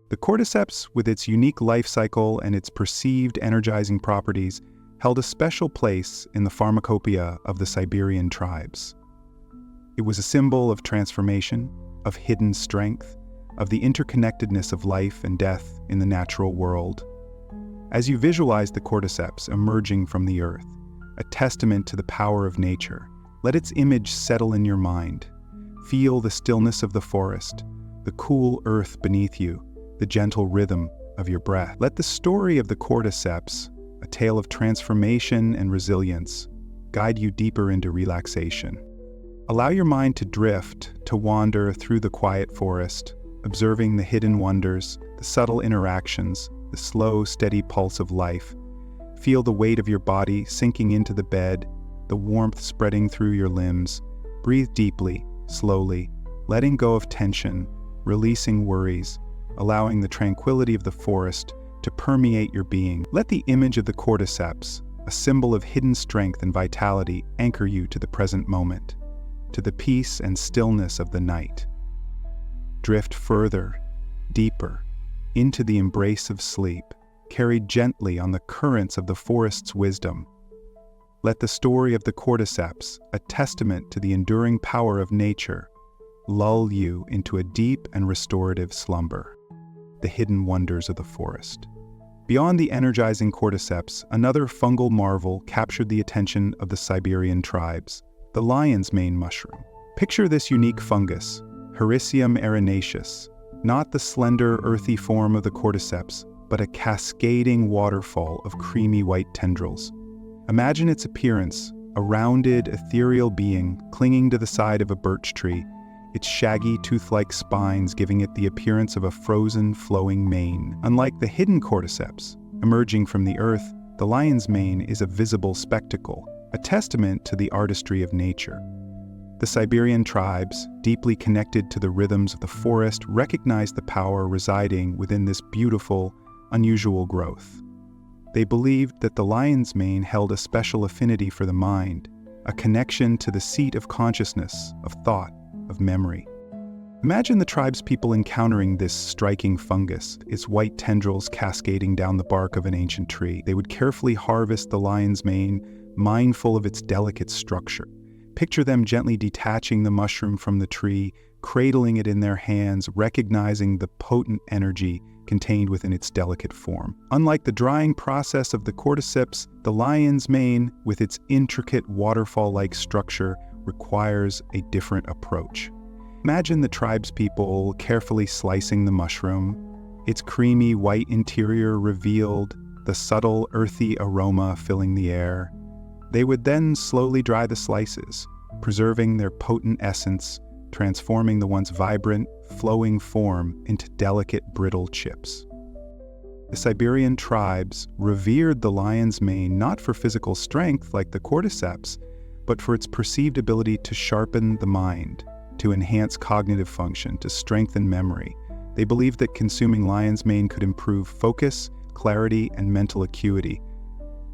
The cordyceps, with its unique life cycle and its perceived energizing properties, held a special place in the pharmacopoeia of the Siberian tribes. It was a symbol of transformation, of hidden strength, of the interconnectedness of life and death in the natural world. As you visualize the cordyceps emerging from the earth, a testament to the power of nature, let its image settle in your mind. Feel the stillness of the forest, the cool earth beneath you, the gentle rhythm of your breath. Let the story of the cordyceps, a tale of transformation and resilience, guide you deeper into relaxation. Allow your mind to drift, to wander through the quiet forest, observing the hidden wonders, the subtle interactions, the slow, steady pulse of life. Feel the weight of your body sinking into the bed, the warmth spreading through your limbs. Breathe deeply, slowly, letting go of tension, releasing worries, allowing the tranquility of the forest to permeate your being. Let the image of the cordyceps, a symbol of hidden strength and vitality, anchor you to the present moment, to the peace and stillness of the night. Drift further, deeper, into the embrace of sleep, carried gently on the currents of the forest's wisdom. Let the story of the cordyceps, a testament to the enduring power of nature, lull you into a deep and restorative slumber. The hidden wonders of the forest. Beyond the energizing cordyceps, another fungal marvel captured the attention of the Siberian tribes, the lion's mane mushroom. Picture this unique fungus, Hericium arenaceus, not the slender, earthy form of the cordyceps, but a cascading waterfall of creamy white tendrils. Imagine its appearance, a rounded, ethereal being clinging to the side of a birch tree, its shaggy, tooth-like spines giving it the appearance of a frozen, flowing mane. Unlike the hidden cordyceps, emerging from the earth, the lion's mane is a visible spectacle, a testament to the artistry of nature. The Siberian tribes, deeply connected to the rhythms of the forest, recognized the power residing within this beautiful, unusual growth. They believed that the lion's mane held a special affinity for the mind, a connection to the seat of consciousness, of thought, of memory. Imagine the tribespeople encountering this striking fungus, its white tendrils cascading down the bark of an ancient tree. They would carefully harvest the lion's mane, mindful of its delicate structure. Picture them gently detaching the mushroom from the tree, cradling it in their hands, recognizing the potent energy contained within its delicate form. Unlike the drying process of the cordyceps, the lion's mane, with its intricate waterfall-like structure, requires a different approach. Imagine the tribespeople carefully slicing the mushroom, its creamy white interior revealed, the subtle earthy aroma filling the air. They would then slowly dry the slices, preserving their potent essence, transforming the once vibrant, flowing form into delicate, brittle chips. The Siberian tribes revered the lion's mane not for physical strength like the cordyceps, but for its perceived ability to sharpen the mind, to enhance cognitive function, to strengthen memory. They believed that consuming lion's mane could improve focus, clarity, and mental acuity.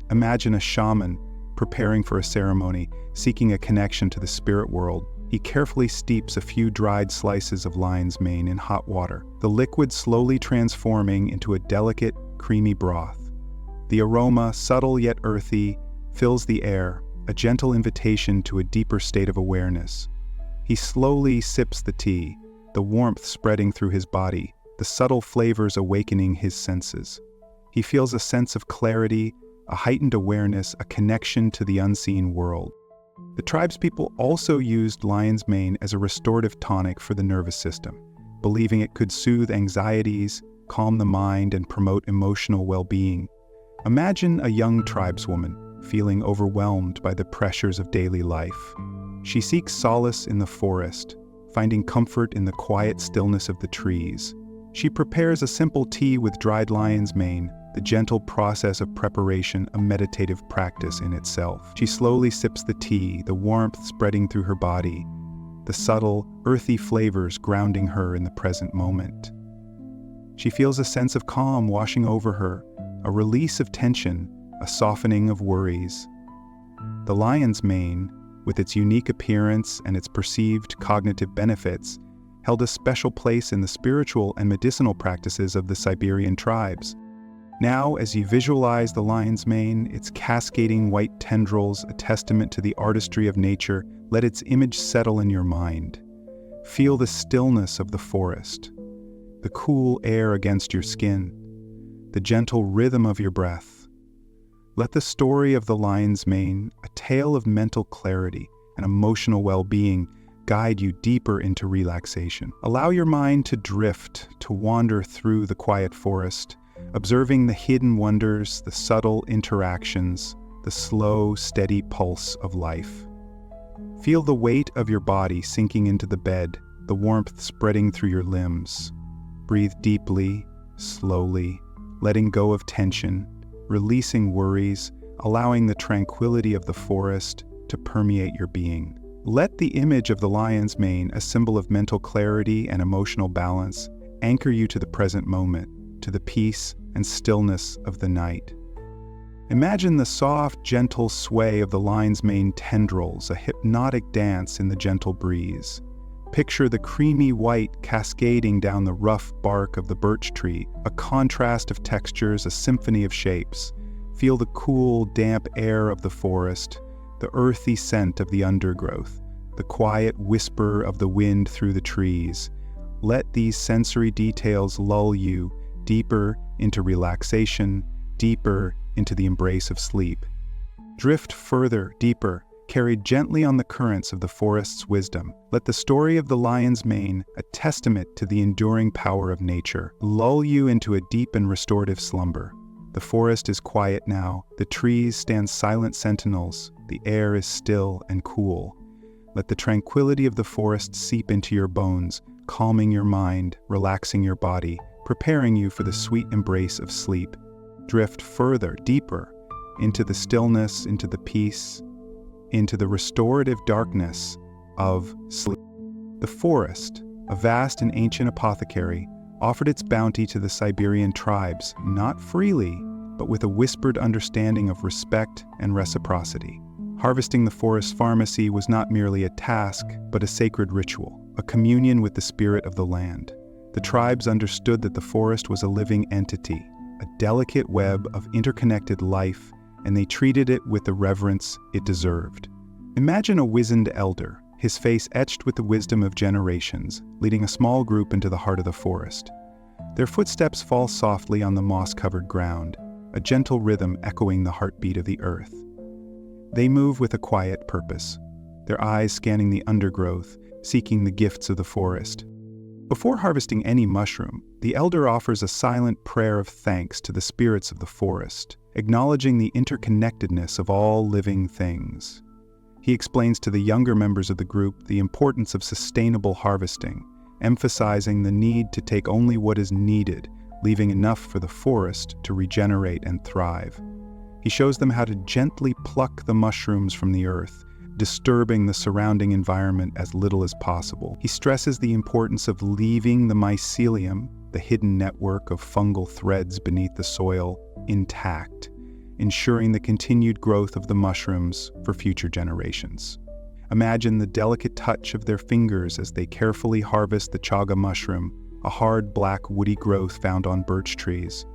Imagine a shaman preparing for a ceremony, seeking a connection to the spirit world. He carefully steeps a few dried slices of lion's mane in hot water, the liquid slowly transforming into a delicate, creamy broth. The aroma, subtle yet earthy, fills the air, a gentle invitation to a deeper state of awareness. He slowly sips the tea, the warmth spreading through his body, the subtle flavors awakening his senses. He feels a sense of clarity, a heightened awareness, a connection to the unseen world. The tribespeople also used lion's mane as a restorative tonic for the nervous system, believing it could soothe anxieties, calm the mind, and promote emotional well-being. Imagine a young tribeswoman feeling overwhelmed by the pressures of daily life. She seeks solace in the forest, finding comfort in the quiet stillness of the trees. She prepares a simple tea with dried lion's mane, the gentle process of preparation a meditative practice in itself. She slowly sips the tea, the warmth spreading through her body, the subtle, earthy flavors grounding her in the present moment. She feels a sense of calm washing over her, a release of tension, a softening of worries. The lion's mane, with its unique appearance and its perceived cognitive benefits, held a special place in the spiritual and medicinal practices of the Siberian tribes. Now, as you visualize the lion's mane, its cascading white tendrils, a testament to the artistry of nature, let its image settle in your mind. Feel the stillness of the forest, the cool air against your skin, the gentle rhythm of your breath. Let the story of the lion's mane, a tale of mental clarity and emotional well-being, guide you deeper into relaxation. Allow your mind to drift, to wander through the quiet forest, observing the hidden wonders, the subtle interactions, the slow, steady pulse of life. Feel the weight of your body sinking into the bed, the warmth spreading through your limbs. Breathe deeply, slowly, letting go of tension, releasing worries, allowing the tranquility of the forest to permeate your being. Let the image of the lion's mane, a symbol of mental clarity and emotional balance, anchor you to the present moment, to the peace and stillness of the night. Imagine the soft, gentle sway of the lion's mane tendrils, a hypnotic dance in the gentle breeze. Picture the creamy white cascading down the rough bark of the birch tree, a contrast of textures, a symphony of shapes. Feel the cool, damp air of the forest, the earthy scent of the undergrowth, the quiet whisper of the wind through the trees. Let these sensory details lull you deeper into relaxation, deeper into the embrace of sleep. Drift further, deeper, carried gently on the currents of the forest's wisdom. Let the story of the lion's mane, a testament to the enduring power of nature, lull you into a deep and restorative slumber. The forest is quiet now, the trees stand silent sentinels, the air is still and cool. Let the tranquility of the forest seep into your bones, calming your mind, relaxing your body, preparing you for the sweet embrace of sleep. Drift further, deeper, into the stillness, into the peace, into the restorative darkness of sleep. The forest, a vast and ancient apothecary, offered its bounty to the Siberian tribes, not freely, but with a whispered understanding of respect and reciprocity. Harvesting the forest pharmacy was not merely a task, but a sacred ritual, a communion with the spirit of the land. The tribes understood that the forest was a living entity, a delicate web of interconnected life, and they treated it with the reverence it deserved. Imagine a wizened elder, his face etched with the wisdom of generations, leading a small group into the heart of the forest. Their footsteps fall softly on the moss-covered ground, a gentle rhythm echoing the heartbeat of the earth. They move with a quiet purpose, their eyes scanning the undergrowth, seeking the gifts of the forest. Before harvesting any mushroom, the elder offers a silent prayer of thanks to the spirits of the forest, acknowledging the interconnectedness of all living things. He explains to the younger members of the group the importance of sustainable harvesting, emphasizing the need to take only what is needed, leaving enough for the forest to regenerate and thrive. He shows them how to gently pluck the mushrooms from the earth, disturbing the surrounding environment as little as possible. He stresses the importance of leaving the mycelium, the hidden network of fungal threads beneath the soil, intact, ensuring the continued growth of the mushrooms for future generations. Imagine the delicate touch of their fingers as they carefully harvest the chaga mushroom, a hard black woody growth found on birch trees.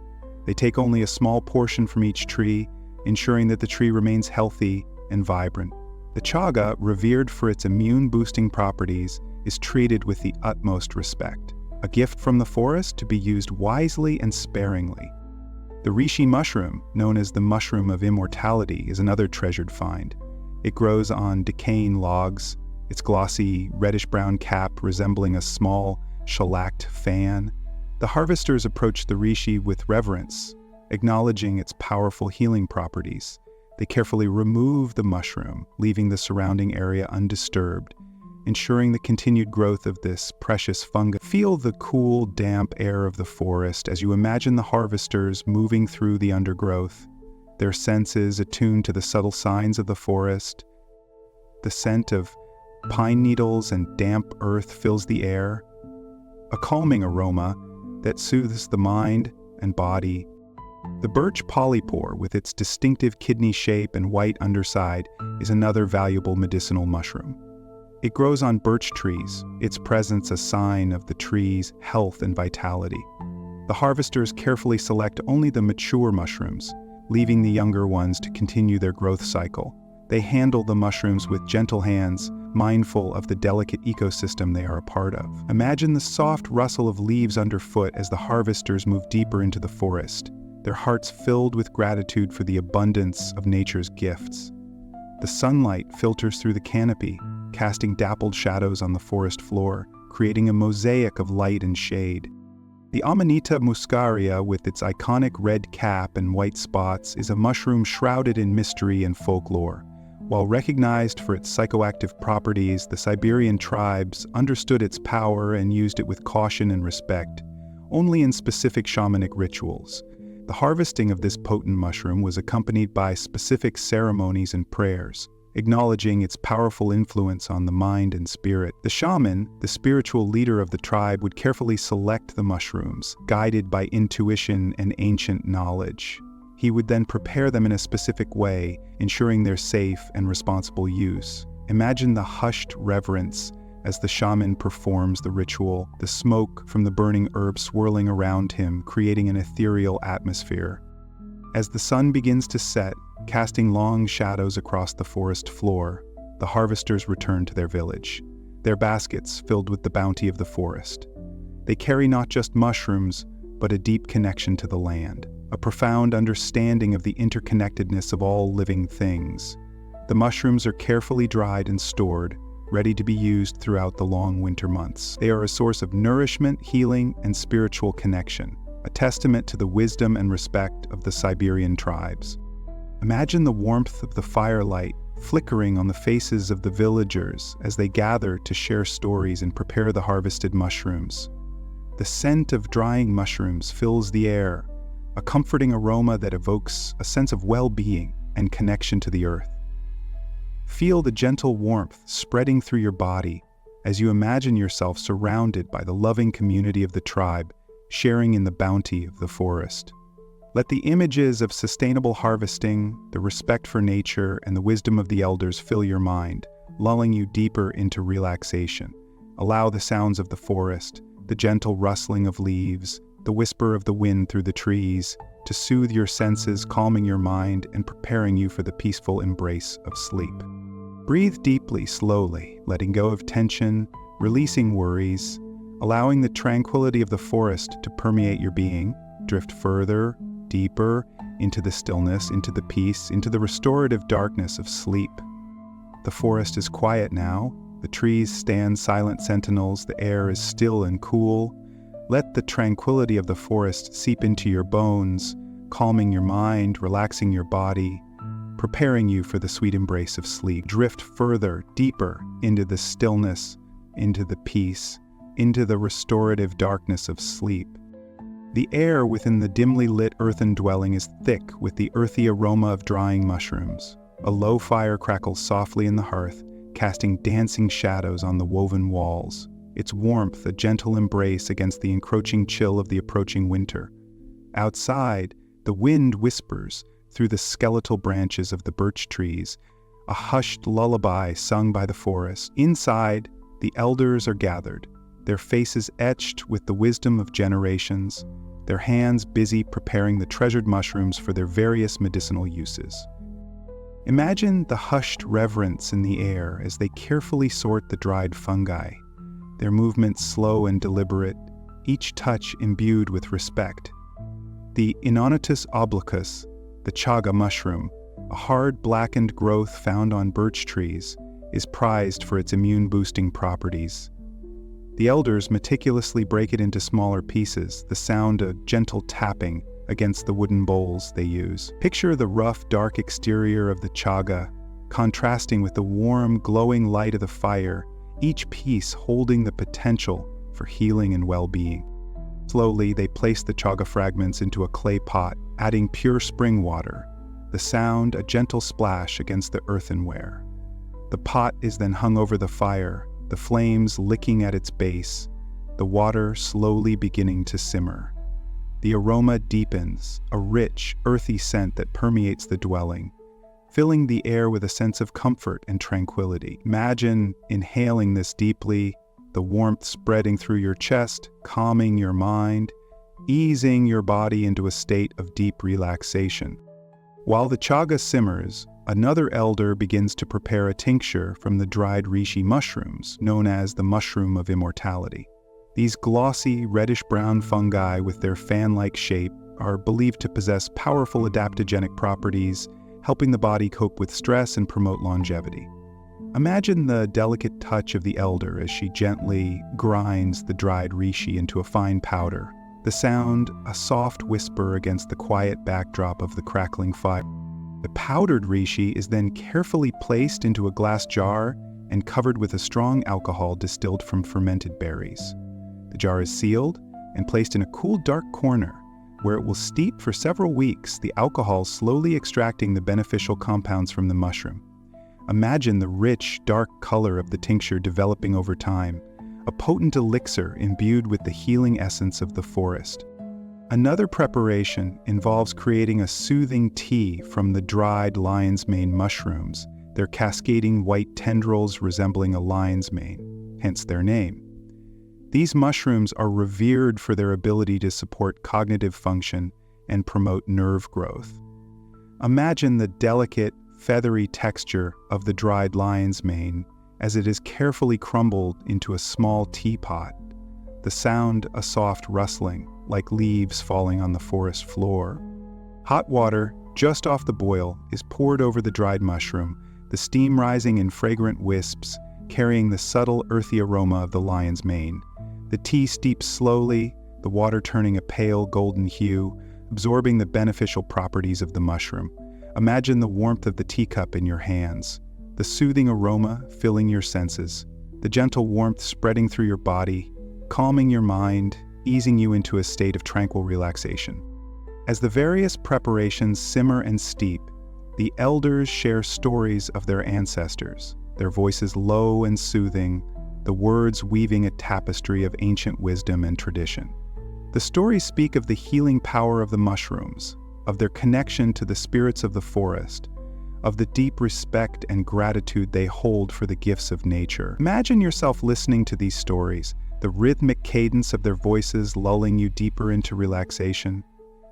They take only a small portion from each tree, ensuring that the tree remains healthy and vibrant. The chaga, revered for its immune-boosting properties, is treated with the utmost respect, a gift from the forest to be used wisely and sparingly. The reishi mushroom, known as the mushroom of immortality, is another treasured find. It grows on decaying logs, its glossy, reddish-brown cap resembling a small, shellacked fan. The harvesters approach the reishi with reverence, acknowledging its powerful healing properties. They carefully remove the mushroom, leaving the surrounding area undisturbed, ensuring the continued growth of this precious fungus. Feel the cool, damp air of the forest as you imagine the harvesters moving through the undergrowth, their senses attuned to the subtle signs of the forest. The scent of pine needles and damp earth fills the air, a calming aroma that soothes the mind and body. The birch polypore, with its distinctive kidney shape and white underside, is another valuable medicinal mushroom. It grows on birch trees, its presence a sign of the tree's health and vitality. The harvesters carefully select only the mature mushrooms, leaving the younger ones to continue their growth cycle. They handle the mushrooms with gentle hands, mindful of the delicate ecosystem they are a part of. Imagine the soft rustle of leaves underfoot as the harvesters move deeper into the forest, their hearts filled with gratitude for the abundance of nature's gifts. The sunlight filters through the canopy, casting dappled shadows on the forest floor, creating a mosaic of light and shade. The Amanita muscaria, with its iconic red cap and white spots, is a mushroom shrouded in mystery and folklore, While recognized for its psychoactive properties, the Siberian tribes understood its power and used it with caution and respect, only in specific shamanic rituals. The harvesting of this potent mushroom was accompanied by specific ceremonies and prayers, acknowledging its powerful influence on the mind and spirit. The shaman, the spiritual leader of the tribe, would carefully select the mushrooms, guided by intuition and ancient knowledge. He would then prepare them in a specific way, ensuring their safe and responsible use. Imagine the hushed reverence as the shaman performs the ritual, the smoke from the burning herb swirling around him, creating an ethereal atmosphere. As the sun begins to set, casting long shadows across the forest floor, the harvesters return to their village, their baskets filled with the bounty of the forest. They carry not just mushrooms, but a deep connection to the land, a profound understanding of the interconnectedness of all living things. The mushrooms are carefully dried and stored, ready to be used throughout the long winter months. They are a source of nourishment, healing, and spiritual connection, a testament to the wisdom and respect of the Siberian tribes. Imagine the warmth of the firelight flickering on the faces of the villagers as they gather to share stories and prepare the harvested mushrooms. The scent of drying mushrooms fills the air, a comforting aroma that evokes a sense of well-being and connection to the earth. Feel the gentle warmth spreading through your body as you imagine yourself surrounded by the loving community of the tribe, sharing in the bounty of the forest. Let the images of sustainable harvesting, the respect for nature, and the wisdom of the elders fill your mind, lulling you deeper into relaxation. Allow the sounds of the forest, the gentle rustling of leaves, the whisper of the wind through the trees, to soothe your senses, calming your mind, and preparing you for the peaceful embrace of sleep. Breathe deeply, slowly, letting go of tension, releasing worries, allowing the tranquility of the forest to permeate your being. Drift further, deeper, into the stillness, into the peace, into the restorative darkness of sleep. The forest is quiet now. The trees stand silent sentinels. The air is still and cool. Let the tranquility of the forest seep into your bones, calming your mind, relaxing your body, preparing you for the sweet embrace of sleep. Drift further, deeper, into the stillness, into the peace, into the restorative darkness of sleep. The air within the dimly lit earthen dwelling is thick with the earthy aroma of drying mushrooms. A low fire crackles softly in the hearth, casting dancing shadows on the woven walls, its warmth a gentle embrace against the encroaching chill of the approaching winter. Outside, the wind whispers through the skeletal branches of the birch trees, a hushed lullaby sung by the forest. Inside, the elders are gathered, their faces etched with the wisdom of generations, their hands busy preparing the treasured mushrooms for their various medicinal uses. Imagine the hushed reverence in the air as they carefully sort the dried fungi, their movements slow and deliberate, each touch imbued with respect. The Inonotus obliquus, the chaga mushroom, a hard blackened growth found on birch trees, is prized for its immune-boosting properties. The elders meticulously break it into smaller pieces, the sound a gentle tapping against the wooden bowls they use. Picture the rough, dark exterior of the chaga, contrasting with the warm, glowing light of the fire, each piece holding the potential for healing and well-being. Slowly, they place the chaga fragments into a clay pot, adding pure spring water, the sound a gentle splash against the earthenware. The pot is then hung over the fire, the flames licking at its base, the water slowly beginning to simmer. The aroma deepens, a rich, earthy scent that permeates the dwelling, filling the air with a sense of comfort and tranquility. Imagine inhaling this deeply, the warmth spreading through your chest, calming your mind, easing your body into a state of deep relaxation. While the chaga simmers, another elder begins to prepare a tincture from the dried reishi mushrooms, known as the mushroom of immortality. These glossy, reddish-brown fungi with their fan-like shape are believed to possess powerful adaptogenic properties, helping the body cope with stress and promote longevity. Imagine the delicate touch of the elder as she gently grinds the dried reishi into a fine powder, the sound a soft whisper against the quiet backdrop of the crackling fire. The powdered reishi is then carefully placed into a glass jar and covered with a strong alcohol distilled from fermented berries. The jar is sealed and placed in a cool, dark corner where it will steep for several weeks, the alcohol slowly extracting the beneficial compounds from the mushroom. Imagine the rich, dark color of the tincture developing over time, a potent elixir imbued with the healing essence of the forest. Another preparation involves creating a soothing tea from the dried lion's mane mushrooms, their cascading white tendrils resembling a lion's mane, hence their name. These mushrooms are revered for their ability to support cognitive function and promote nerve growth. Imagine the delicate, feathery texture of the dried lion's mane as it is carefully crumbled into a small teapot, the sound a soft rustling, like leaves falling on the forest floor. Hot water, just off the boil, is poured over the dried mushroom, the steam rising in fragrant wisps, carrying the subtle earthy aroma of the lion's mane. The tea steeps slowly, the water turning a pale golden hue, absorbing the beneficial properties of the mushroom. Imagine the warmth of the teacup in your hands, the soothing aroma filling your senses, the gentle warmth spreading through your body, calming your mind, easing you into a state of tranquil relaxation. As the various preparations simmer and steep, the elders share stories of their ancestors, their voices low and soothing, the words weaving a tapestry of ancient wisdom and tradition. The stories speak of the healing power of the mushrooms, of their connection to the spirits of the forest, of the deep respect and gratitude they hold for the gifts of nature. Imagine yourself listening to these stories, the rhythmic cadence of their voices lulling you deeper into relaxation,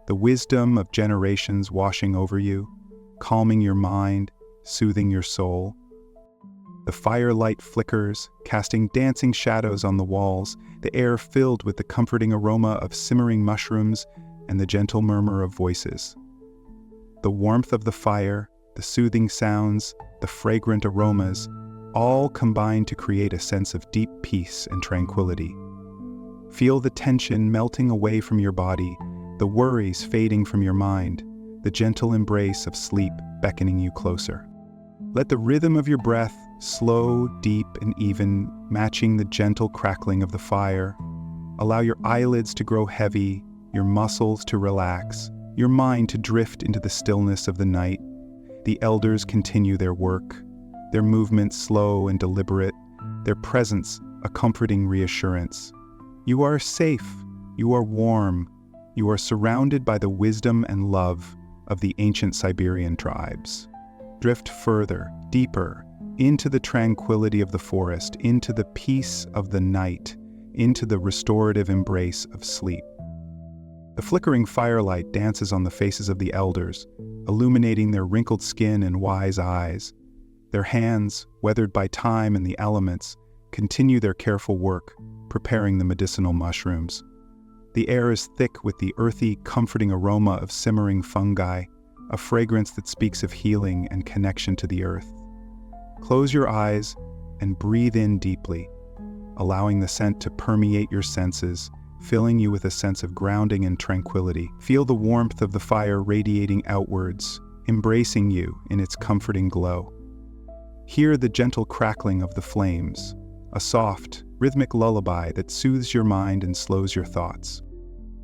the wisdom of generations washing over you, calming your mind, soothing your soul. The firelight flickers, casting dancing shadows on the walls, the air filled with the comforting aroma of simmering mushrooms and the gentle murmur of voices. The warmth of the fire, the soothing sounds, the fragrant aromas, all combine to create a sense of deep peace and tranquility. Feel the tension melting away from your body, the worries fading from your mind, the gentle embrace of sleep beckoning you closer. Let the rhythm of your breath, slow, deep, and even, matching the gentle crackling of the fire. Allow your eyelids to grow heavy, your muscles to relax, your mind to drift into the stillness of the night. The elders continue their work, their movements slow and deliberate, their presence a comforting reassurance. You are safe, you are warm, you are surrounded by the wisdom and love of the ancient Siberian tribes. Drift further, deeper, into the tranquility of the forest, into the peace of the night, into the restorative embrace of sleep. The flickering firelight dances on the faces of the elders, illuminating their wrinkled skin and wise eyes. Their hands, weathered by time and the elements, continue their careful work, preparing the medicinal mushrooms. The air is thick with the earthy, comforting aroma of simmering fungi, a fragrance that speaks of healing and connection to the earth. Close your eyes and breathe in deeply, allowing the scent to permeate your senses, filling you with a sense of grounding and tranquility. Feel the warmth of the fire radiating outwards, embracing you in its comforting glow. Hear the gentle crackling of the flames, a soft, rhythmic lullaby that soothes your mind and slows your thoughts.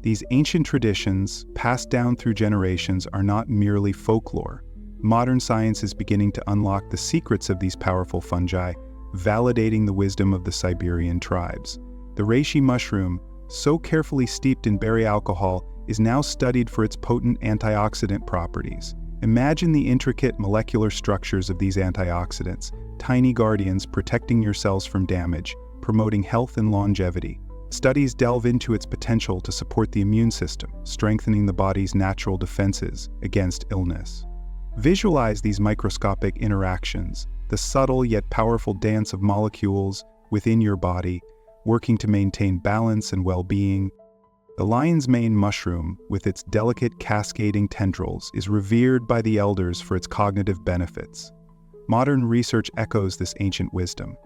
These ancient traditions, passed down through generations, are not merely folklore. Modern science is beginning to unlock the secrets of these powerful fungi, validating the wisdom of the Siberian tribes. The reishi mushroom, so carefully steeped in berry alcohol, is now studied for its potent antioxidant properties. Imagine the intricate molecular structures of these antioxidants, tiny guardians protecting your cells from damage, promoting health and longevity. Studies delve into its potential to support the immune system, strengthening the body's natural defenses against illness. Visualize these microscopic interactions, the subtle yet powerful dance of molecules within your body, working to maintain balance and well-being. The lion's mane mushroom, with its delicate cascading tendrils, is revered by the elders for its cognitive benefits. Modern research echoes this ancient wisdom.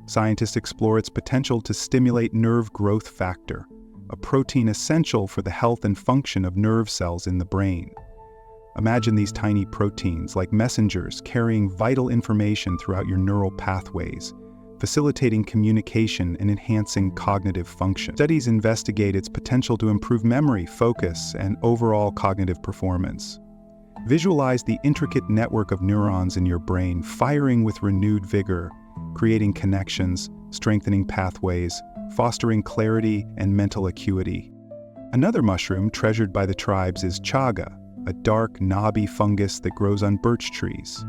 Scientists explore its potential to stimulate nerve growth factor, a protein essential for the health and function of nerve cells in the brain. Imagine these tiny proteins like messengers carrying vital information throughout your neural pathways, facilitating communication and enhancing cognitive function. Studies investigate its potential to improve memory, focus, and overall cognitive performance. Visualize the intricate network of neurons in your brain firing with renewed vigor, creating connections, strengthening pathways, fostering clarity and mental acuity. Another mushroom treasured by the tribes is chaga, a dark, knobby fungus that grows on birch trees.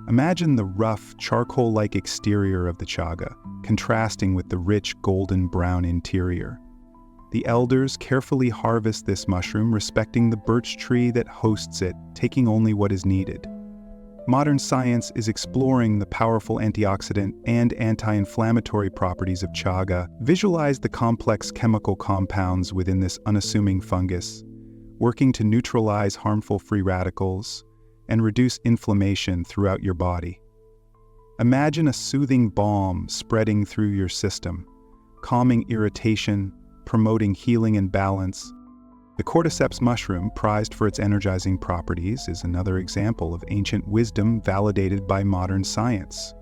Imagine the rough, charcoal-like exterior of the chaga, contrasting with the rich, golden-brown interior. The elders carefully harvest this mushroom, respecting the birch tree that hosts it, taking only what is needed. Modern science is exploring the powerful antioxidant and anti-inflammatory properties of chaga. Visualize the complex chemical compounds within this unassuming fungus, working to neutralize harmful free radicals and reduce inflammation throughout your body. Imagine a soothing balm spreading through your system, calming irritation, promoting healing and balance. The cordyceps mushroom, prized for its energizing properties, is another example of ancient wisdom validated by modern science.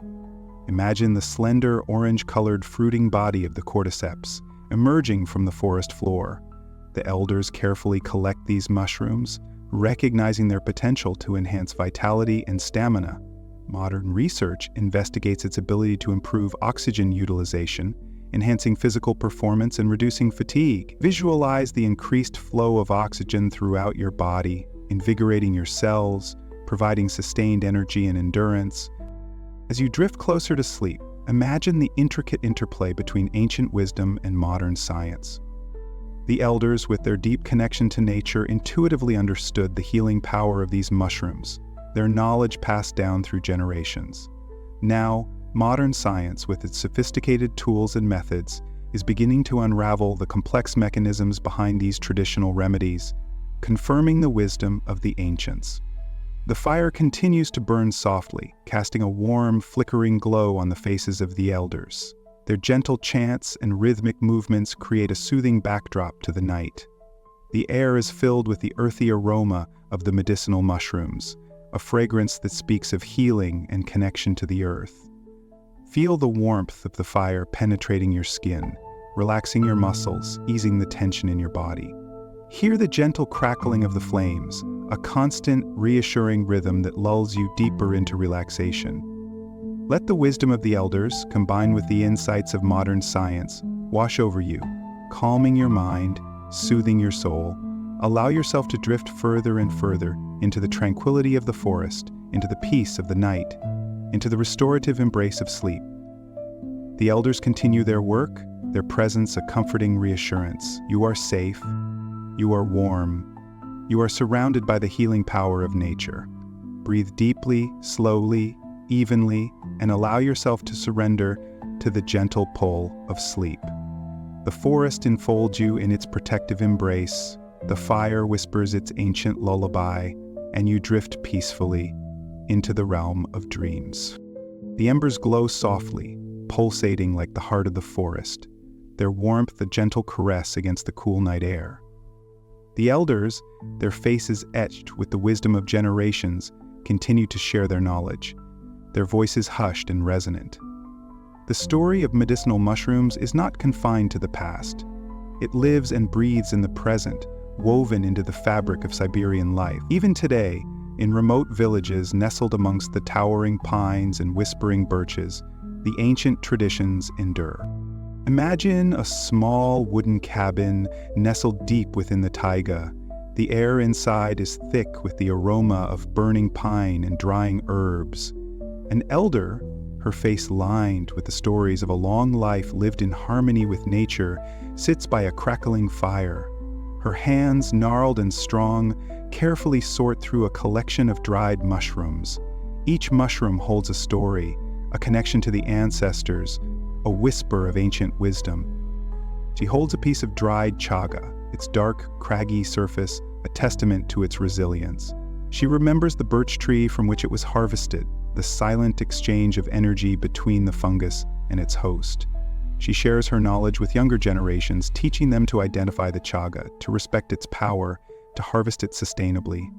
Imagine the slender, orange-colored fruiting body of the cordyceps emerging from the forest floor. The elders carefully collect these mushrooms, recognizing their potential to enhance vitality and stamina. Modern research investigates its ability to improve oxygen utilization, enhancing physical performance and reducing fatigue. Visualize the increased flow of oxygen throughout your body, invigorating your cells, providing sustained energy and endurance. As you drift closer to sleep, imagine the intricate interplay between ancient wisdom and modern science. The elders, with their deep connection to nature, intuitively understood the healing power of these mushrooms, their knowledge passed down through generations. Now, modern science, with its sophisticated tools and methods, is beginning to unravel the complex mechanisms behind these traditional remedies, confirming the wisdom of the ancients. The fire continues to burn softly, casting a warm, flickering glow on the faces of the elders. Their gentle chants and rhythmic movements create a soothing backdrop to the night. The air is filled with the earthy aroma of the medicinal mushrooms, a fragrance that speaks of healing and connection to the earth. Feel the warmth of the fire penetrating your skin, relaxing your muscles, easing the tension in your body. Hear the gentle crackling of the flames, a constant, reassuring rhythm that lulls you deeper into relaxation. Let the wisdom of the elders, combined with the insights of modern science, wash over you, calming your mind, soothing your soul. Allow yourself to drift further and further into the tranquility of the forest, into the peace of the night, into the restorative embrace of sleep. The elders continue their work, their presence a comforting reassurance. You are safe, you are warm, you are surrounded by the healing power of nature. Breathe deeply, slowly, evenly, and allow yourself to surrender to the gentle pull of sleep. The forest enfolds you in its protective embrace, the fire whispers its ancient lullaby, and you drift peacefully into the realm of dreams. The embers glow softly, pulsating like the heart of the forest, their warmth a gentle caress against the cool night air. The elders, their faces etched with the wisdom of generations, continue to share their knowledge, their voices hushed and resonant. The story of medicinal mushrooms is not confined to the past. It lives and breathes in the present, woven into the fabric of Siberian life. Even today, in remote villages nestled amongst the towering pines and whispering birches, the ancient traditions endure. Imagine a small wooden cabin nestled deep within the taiga. The air inside is thick with the aroma of burning pine and drying herbs. An elder, her face lined with the stories of a long life lived in harmony with nature, sits by a crackling fire. Her hands, gnarled and strong, carefully sort through a collection of dried mushrooms. Each mushroom holds a story, a connection to the ancestors, a whisper of ancient wisdom. She holds a piece of dried chaga, its dark, craggy surface a testament to its resilience. She remembers the birch tree from which it was harvested, the silent exchange of energy between the fungus and its host. She shares her knowledge with younger generations, teaching them to identify the chaga, to respect its power, to harvest it sustainably.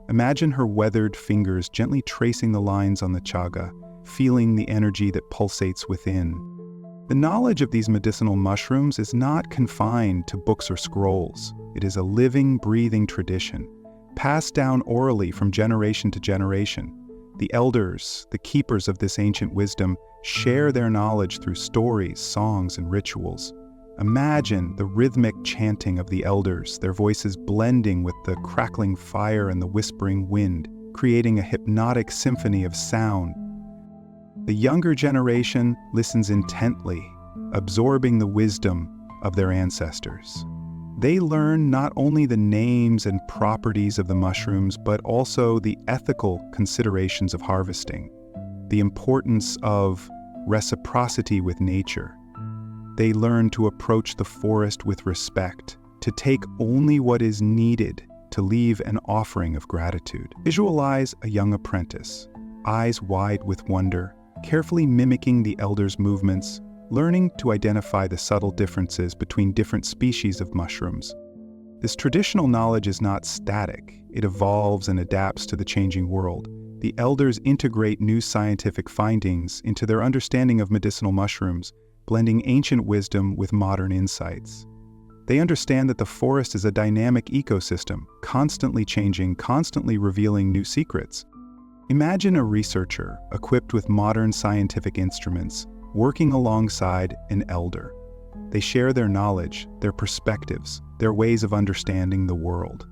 Imagine her weathered fingers gently tracing the lines on the chaga, feeling the energy that pulsates within. The knowledge of these medicinal mushrooms is not confined to books or scrolls. It is a living, breathing tradition, passed down orally from generation to generation. The elders, the keepers of this ancient wisdom, share their knowledge through stories, songs, and rituals. Imagine the rhythmic chanting of the elders, their voices blending with the crackling fire and the whispering wind, creating a hypnotic symphony of sound. The younger generation listens intently, absorbing the wisdom of their ancestors. They learn not only the names and properties of the mushrooms, but also the ethical considerations of harvesting, the importance of reciprocity with nature. They learn to approach the forest with respect, to take only what is needed, to leave an offering of gratitude. Visualize a young apprentice, eyes wide with wonder, carefully mimicking the elders' movements, learning to identify the subtle differences between different species of mushrooms. This traditional knowledge is not static. It evolves and adapts to the changing world. The elders integrate new scientific findings into their understanding of medicinal mushrooms, blending ancient wisdom with modern insights. They understand that the forest is a dynamic ecosystem, constantly changing, constantly revealing new secrets. Imagine a researcher equipped with modern scientific instruments, working alongside an elder. They share their knowledge, their perspectives, their ways of understanding the world.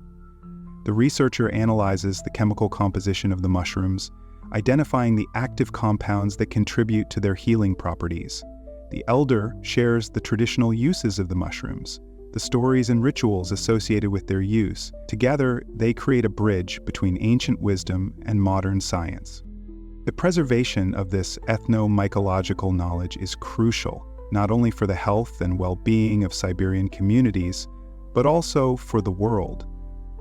The researcher analyzes the chemical composition of the mushrooms, identifying the active compounds that contribute to their healing properties. The elder shares the traditional uses of the mushrooms, the stories and rituals associated with their use. Together, they create a bridge between ancient wisdom and modern science. The preservation of this ethno-mycological knowledge is crucial, not only for the health and well-being of Siberian communities, but also for the world.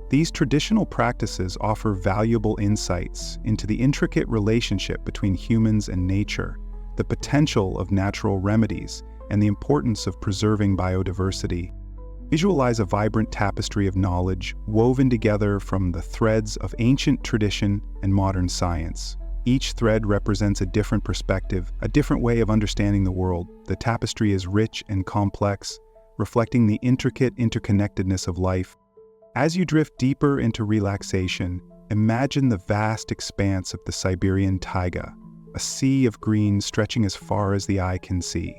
These traditional practices offer valuable insights into the intricate relationship between humans and nature, the potential of natural remedies, and the importance of preserving biodiversity. Visualize a vibrant tapestry of knowledge woven together from the threads of ancient tradition and modern science. Each thread represents a different perspective, a different way of understanding the world. The tapestry is rich and complex, reflecting the intricate interconnectedness of life. As you drift deeper into relaxation, imagine the vast expanse of the Siberian taiga, a sea of green stretching as far as the eye can see.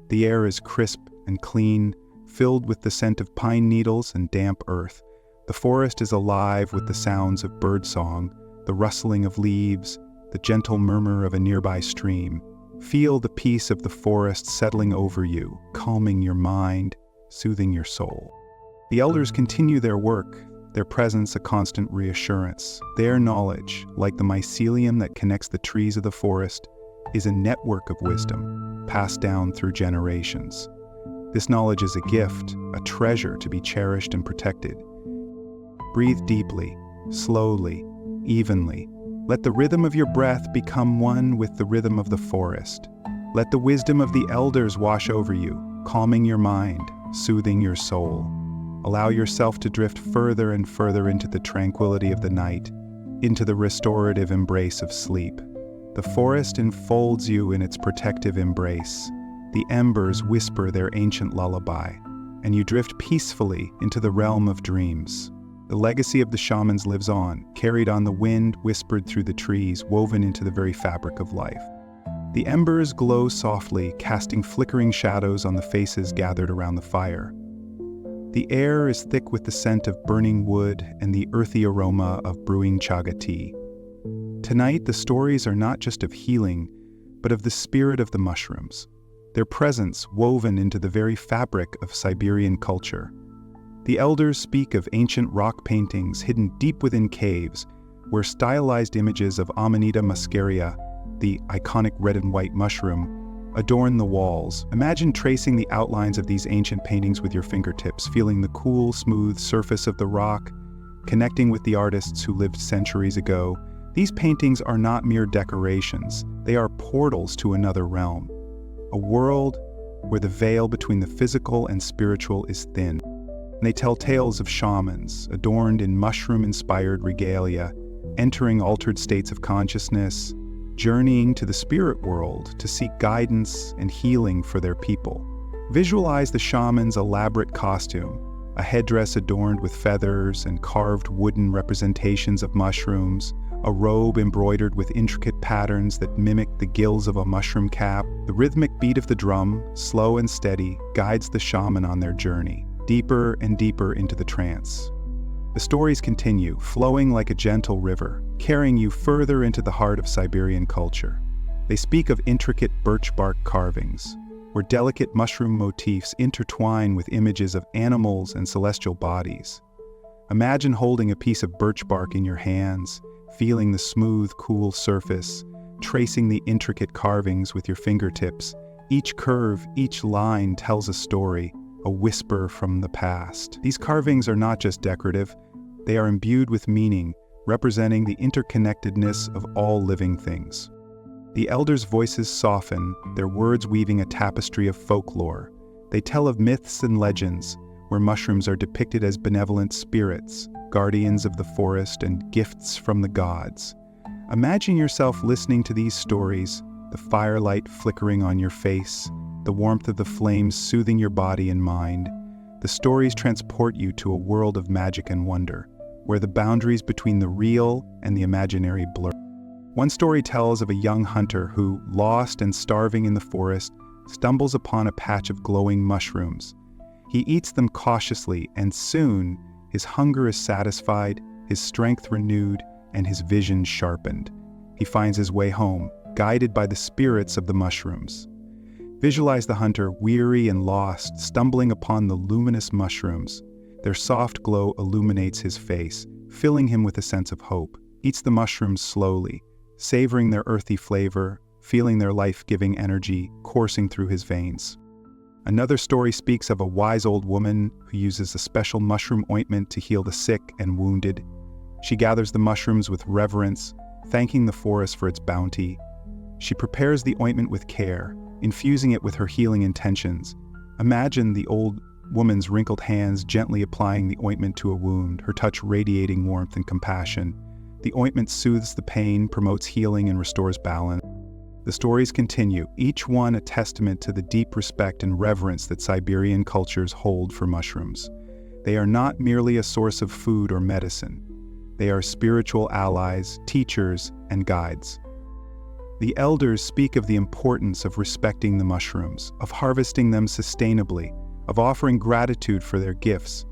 The air is crisp and clean, filled with the scent of pine needles and damp earth. The forest is alive with the sounds of birdsong, the rustling of leaves, the gentle murmur of a nearby stream. Feel the peace of the forest settling over you, calming your mind, soothing your soul. The elders continue their work, their presence a constant reassurance. Their knowledge, like the mycelium that connects the trees of the forest, is a network of wisdom, passed down through generations. This knowledge is a gift, a treasure to be cherished and protected. Breathe deeply, slowly, evenly. Let the rhythm of your breath become one with the rhythm of the forest. Let the wisdom of the elders wash over you, calming your mind, soothing your soul. Allow yourself to drift further and further into the tranquility of the night, into the restorative embrace of sleep. The forest enfolds you in its protective embrace. The embers whisper their ancient lullaby, and you drift peacefully into the realm of dreams. The legacy of the shamans lives on, carried on the wind, whispered through the trees, woven into the very fabric of life. The embers glow softly, casting flickering shadows on the faces gathered around the fire. The air is thick with the scent of burning wood and the earthy aroma of brewing chaga tea. Tonight, the stories are not just of healing, but of the spirit of the mushrooms, their presence woven into the very fabric of Siberian culture. The elders speak of ancient rock paintings hidden deep within caves, where stylized images of Amanita muscaria, the iconic red and white mushroom, adorn the walls. Imagine tracing the outlines of these ancient paintings with your fingertips, feeling the cool, smooth surface of the rock, connecting with the artists who lived centuries ago. These paintings are not mere decorations. They are portals to another realm, a world where the veil between the physical and spiritual is thin. And they tell tales of shamans, adorned in mushroom-inspired regalia, entering altered states of consciousness, journeying to the spirit world to seek guidance and healing for their people. Visualize the shaman's elaborate costume, a headdress adorned with feathers and carved wooden representations of mushrooms, a robe embroidered with intricate patterns that mimic the gills of a mushroom cap. The rhythmic beat of the drum, slow and steady, guides the shaman on their journey, deeper and deeper into the trance. The stories continue, flowing like a gentle river, carrying you further into the heart of Siberian culture. They speak of intricate birch bark carvings, where delicate mushroom motifs intertwine with images of animals and celestial bodies. Imagine holding a piece of birch bark in your hands, feeling the smooth, cool surface, tracing the intricate carvings with your fingertips. Each curve, each line tells a story, a whisper from the past. These carvings are not just decorative, they are imbued with meaning, representing the interconnectedness of all living things. The elders' voices soften, their words weaving a tapestry of folklore. They tell of myths and legends, where mushrooms are depicted as benevolent spirits, guardians of the forest and gifts from the gods. Imagine yourself listening to these stories, the firelight flickering on your face, the warmth of the flames soothing your body and mind. The stories transport you to a world of magic and wonder, where the boundaries between the real and the imaginary blur. One story tells of a young hunter who, lost and starving in the forest, stumbles upon a patch of glowing mushrooms. He eats them cautiously, and soon his hunger is satisfied, his strength renewed, and his vision sharpened. He finds his way home, guided by the spirits of the mushrooms. Visualize the hunter, weary and lost, stumbling upon the luminous mushrooms. Their soft glow illuminates his face, filling him with a sense of hope. Eats the mushrooms slowly, savoring their earthy flavor, feeling their life-giving energy coursing through his veins. Another story speaks of a wise old woman who uses a special mushroom ointment to heal the sick and wounded. She gathers the mushrooms with reverence, thanking the forest for its bounty. She prepares the ointment with care, infusing it with her healing intentions. Imagine the old woman's wrinkled hands gently applying the ointment to a wound, her touch radiating warmth and compassion. The ointment soothes the pain, promotes healing, and restores balance. The stories continue, each one a testament to the deep respect and reverence that Siberian cultures hold for mushrooms. They are not merely a source of food or medicine. They are spiritual allies, teachers, and guides. The elders speak of the importance of respecting the mushrooms, of harvesting them sustainably, of offering gratitude for their gifts.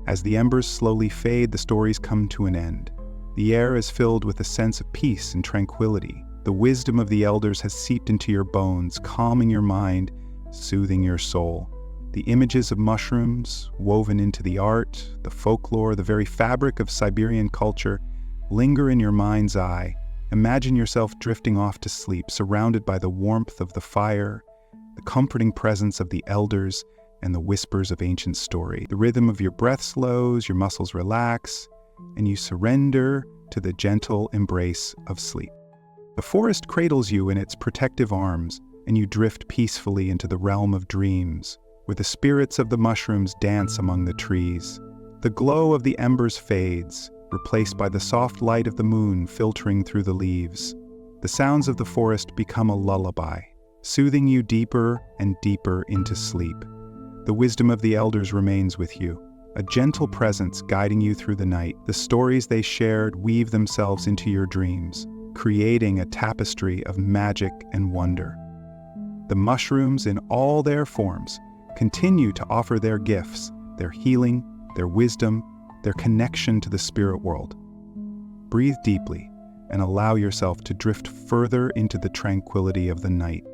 As the embers slowly fade, the stories come to an end. The air is filled with a sense of peace and tranquility. The wisdom of the elders has seeped into your bones, calming your mind, soothing your soul. The images of mushrooms, woven into the art, the folklore, the very fabric of Siberian culture, linger in your mind's eye. Imagine yourself drifting off to sleep, surrounded by the warmth of the fire, the comforting presence of the elders, and the whispers of ancient story. The rhythm of your breath slows, your muscles relax, and you surrender to the gentle embrace of sleep. The forest cradles you in its protective arms, and you drift peacefully into the realm of dreams, where the spirits of the mushrooms dance among the trees. The glow of the embers fades, replaced by the soft light of the moon filtering through the leaves. The sounds of the forest become a lullaby, soothing you deeper and deeper into sleep. The wisdom of the elders remains with you, a gentle presence guiding you through the night. The stories they shared weave themselves into your dreams, creating a tapestry of magic and wonder. The mushrooms in all their forms continue to offer their gifts, their healing, their wisdom, their connection to the spirit world. Breathe deeply and allow yourself to drift further into the tranquility of the night.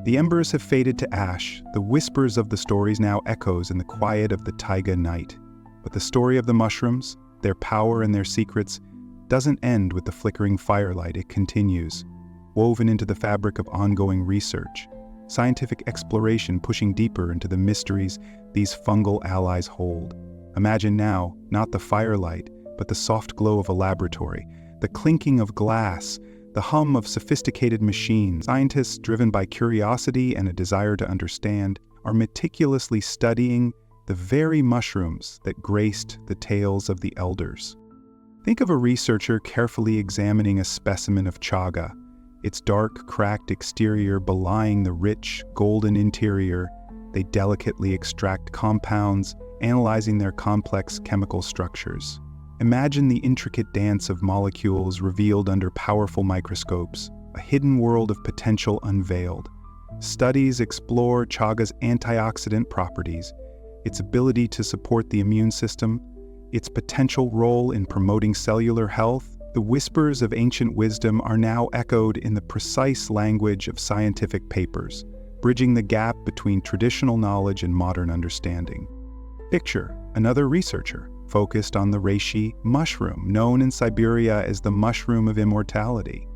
The embers have faded to ash, the whispers of the stories now echoes in the quiet of the taiga night. But the story of the mushrooms, their power and their secrets, doesn't end with the flickering firelight. It continues, woven into the fabric of ongoing research, scientific exploration pushing deeper into the mysteries these fungal allies hold. Imagine now, not the firelight, but the soft glow of a laboratory, the clinking of glass, the hum of sophisticated machines. Scientists, driven by curiosity and a desire to understand, are meticulously studying, the very mushrooms that graced the tales of the elders. Think of a researcher carefully examining a specimen of chaga, its dark, cracked exterior belying the rich, golden interior. They delicately extract compounds, analyzing their complex chemical structures. Imagine the intricate dance of molecules revealed under powerful microscopes, a hidden world of potential unveiled. Studies explore chaga's antioxidant properties, its ability to support the immune system, its potential role in promoting cellular health. The whispers of ancient wisdom are now echoed in the precise language of scientific papers, bridging the gap between traditional knowledge and modern understanding. Picture another researcher focused on the reishi mushroom, known in Siberia as the mushroom of immortality.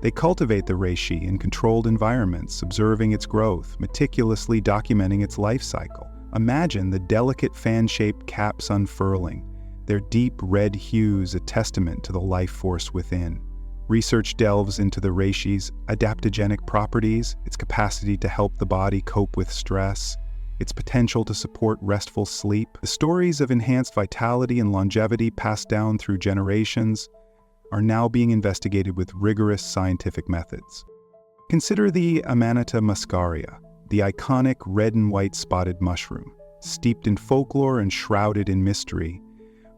They cultivate the reishi in controlled environments, observing its growth, meticulously documenting its life cycle. Imagine the delicate fan-shaped caps unfurling, their deep red hues a testament to the life force within. Research delves into the reishi's adaptogenic properties, its capacity to help the body cope with stress, its potential to support restful sleep. The stories of enhanced vitality and longevity passed down through generations are now being investigated with rigorous scientific methods. Consider the Amanita muscaria, the iconic red and white spotted mushroom. Steeped in folklore and shrouded in mystery,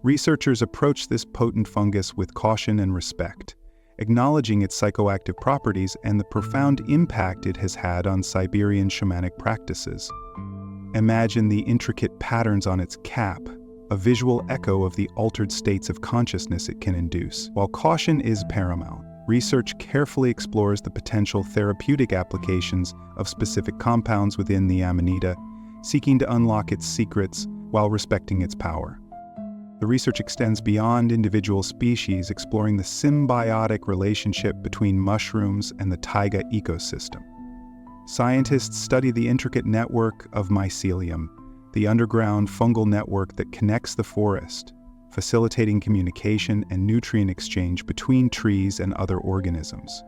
researchers approach this potent fungus with caution and respect, acknowledging its psychoactive properties and the profound impact it has had on Siberian shamanic practices. Imagine the intricate patterns on its cap, a visual echo of the altered states of consciousness it can induce. While caution is paramount, research carefully explores the potential therapeutic applications of specific compounds within the Amanita, seeking to unlock its secrets while respecting its power. The research extends beyond individual species, exploring the symbiotic relationship between mushrooms and the taiga ecosystem. Scientists study the intricate network of mycelium, the underground fungal network that connects the forest, facilitating communication and nutrient exchange between trees and other organisms.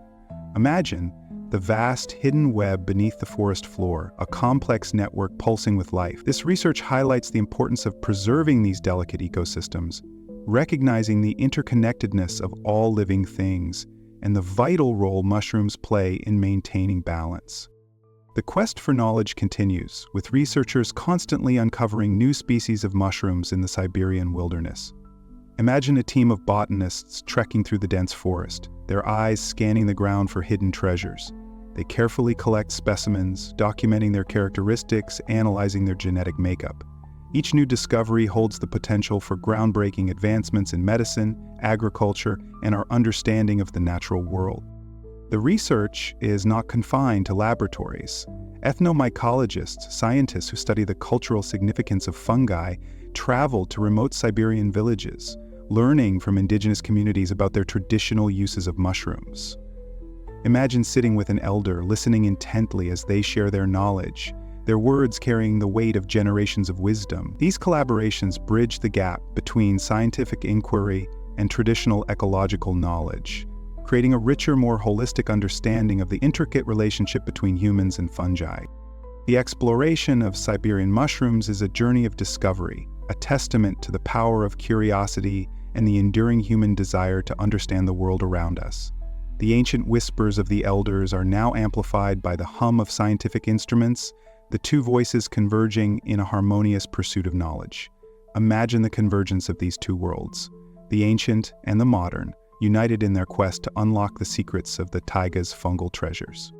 Imagine the vast hidden web beneath the forest floor, a complex network pulsing with life. This research highlights the importance of preserving these delicate ecosystems, recognizing the interconnectedness of all living things, and the vital role mushrooms play in maintaining balance. The quest for knowledge continues, with researchers constantly uncovering new species of mushrooms in the Siberian wilderness. Imagine a team of botanists trekking through the dense forest, their eyes scanning the ground for hidden treasures. They carefully collect specimens, documenting their characteristics, analyzing their genetic makeup. Each new discovery holds the potential for groundbreaking advancements in medicine, agriculture, and our understanding of the natural world. The research is not confined to laboratories. Ethnomycologists, scientists who study the cultural significance of fungi, travel to remote Siberian villages, learning from indigenous communities about their traditional uses of mushrooms. Imagine sitting with an elder, listening intently as they share their knowledge, their words carrying the weight of generations of wisdom. These collaborations bridge the gap between scientific inquiry and traditional ecological knowledge, creating a richer, more holistic understanding of the intricate relationship between humans and fungi. The exploration of Siberian mushrooms is a journey of discovery, a testament to the power of curiosity and the enduring human desire to understand the world around us. The ancient whispers of the elders are now amplified by the hum of scientific instruments, the two voices converging in a harmonious pursuit of knowledge. Imagine the convergence of these two worlds, the ancient and the modern, united in their quest to unlock the secrets of the taiga's fungal treasures.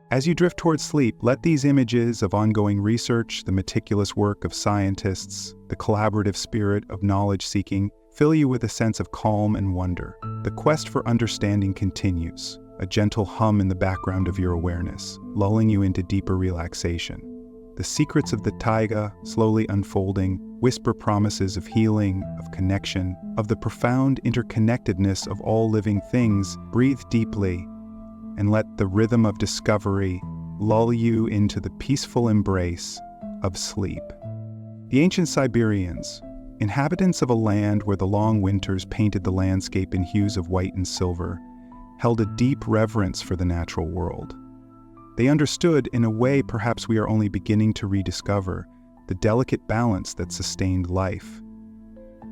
As you drift towards sleep, let these images of ongoing research, the meticulous work of scientists, the collaborative spirit of knowledge-seeking, fill you with a sense of calm and wonder. The quest for understanding continues, a gentle hum in the background of your awareness, lulling you into deeper relaxation. The secrets of the taiga, slowly unfolding, whisper promises of healing, of connection, of the profound interconnectedness of all living things. Breathe deeply and let the rhythm of discovery lull you into the peaceful embrace of sleep. The ancient Siberians, inhabitants of a land where the long winters painted the landscape in hues of white and silver, held a deep reverence for the natural world. They understood, in a way perhaps we are only beginning to rediscover, the delicate balance that sustained life.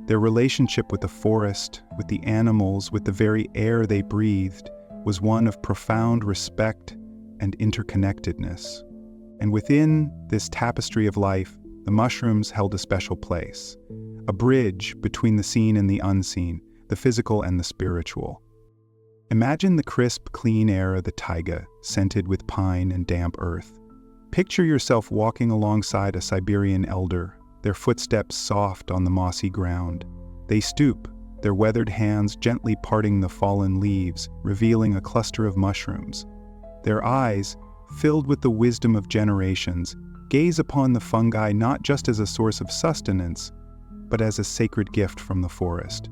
Their relationship with the forest, with the animals, with the very air they breathed, was one of profound respect and interconnectedness. And within this tapestry of life, the mushrooms held a special place, a bridge between the seen and the unseen, the physical and the spiritual. Imagine the crisp, clean air of the taiga, scented with pine and damp earth. Picture yourself walking alongside a Siberian elder, their footsteps soft on the mossy ground. They stoop, their weathered hands gently parting the fallen leaves, revealing a cluster of mushrooms. Their eyes, filled with the wisdom of generations, gaze upon the fungi not just as a source of sustenance, but as a sacred gift from the forest.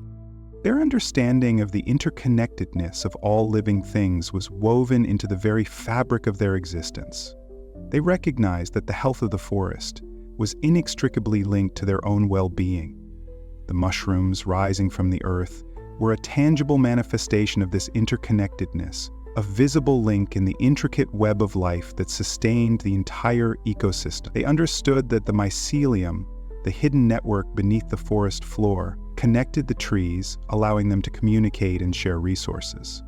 Their understanding of the interconnectedness of all living things was woven into the very fabric of their existence. They recognized that the health of the forest was inextricably linked to their own well-being. The mushrooms rising from the earth were a tangible manifestation of this interconnectedness, a visible link in the intricate web of life that sustained the entire ecosystem. They understood that the mycelium, the hidden network beneath the forest floor, connected the trees, allowing them to communicate and share resources.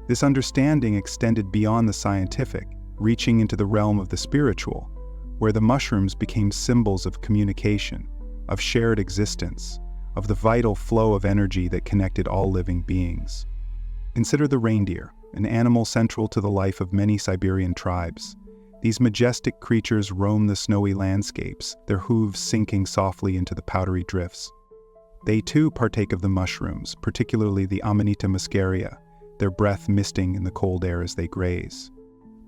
This understanding extended beyond the scientific, reaching into the realm of the spiritual, where the mushrooms became symbols of communication, of shared existence, of the vital flow of energy that connected all living beings. Consider the reindeer, an animal central to the life of many Siberian tribes. These majestic creatures roam the snowy landscapes, their hooves sinking softly into the powdery drifts. They too partake of the mushrooms, particularly the Amanita muscaria, their breath misting in the cold air as they graze.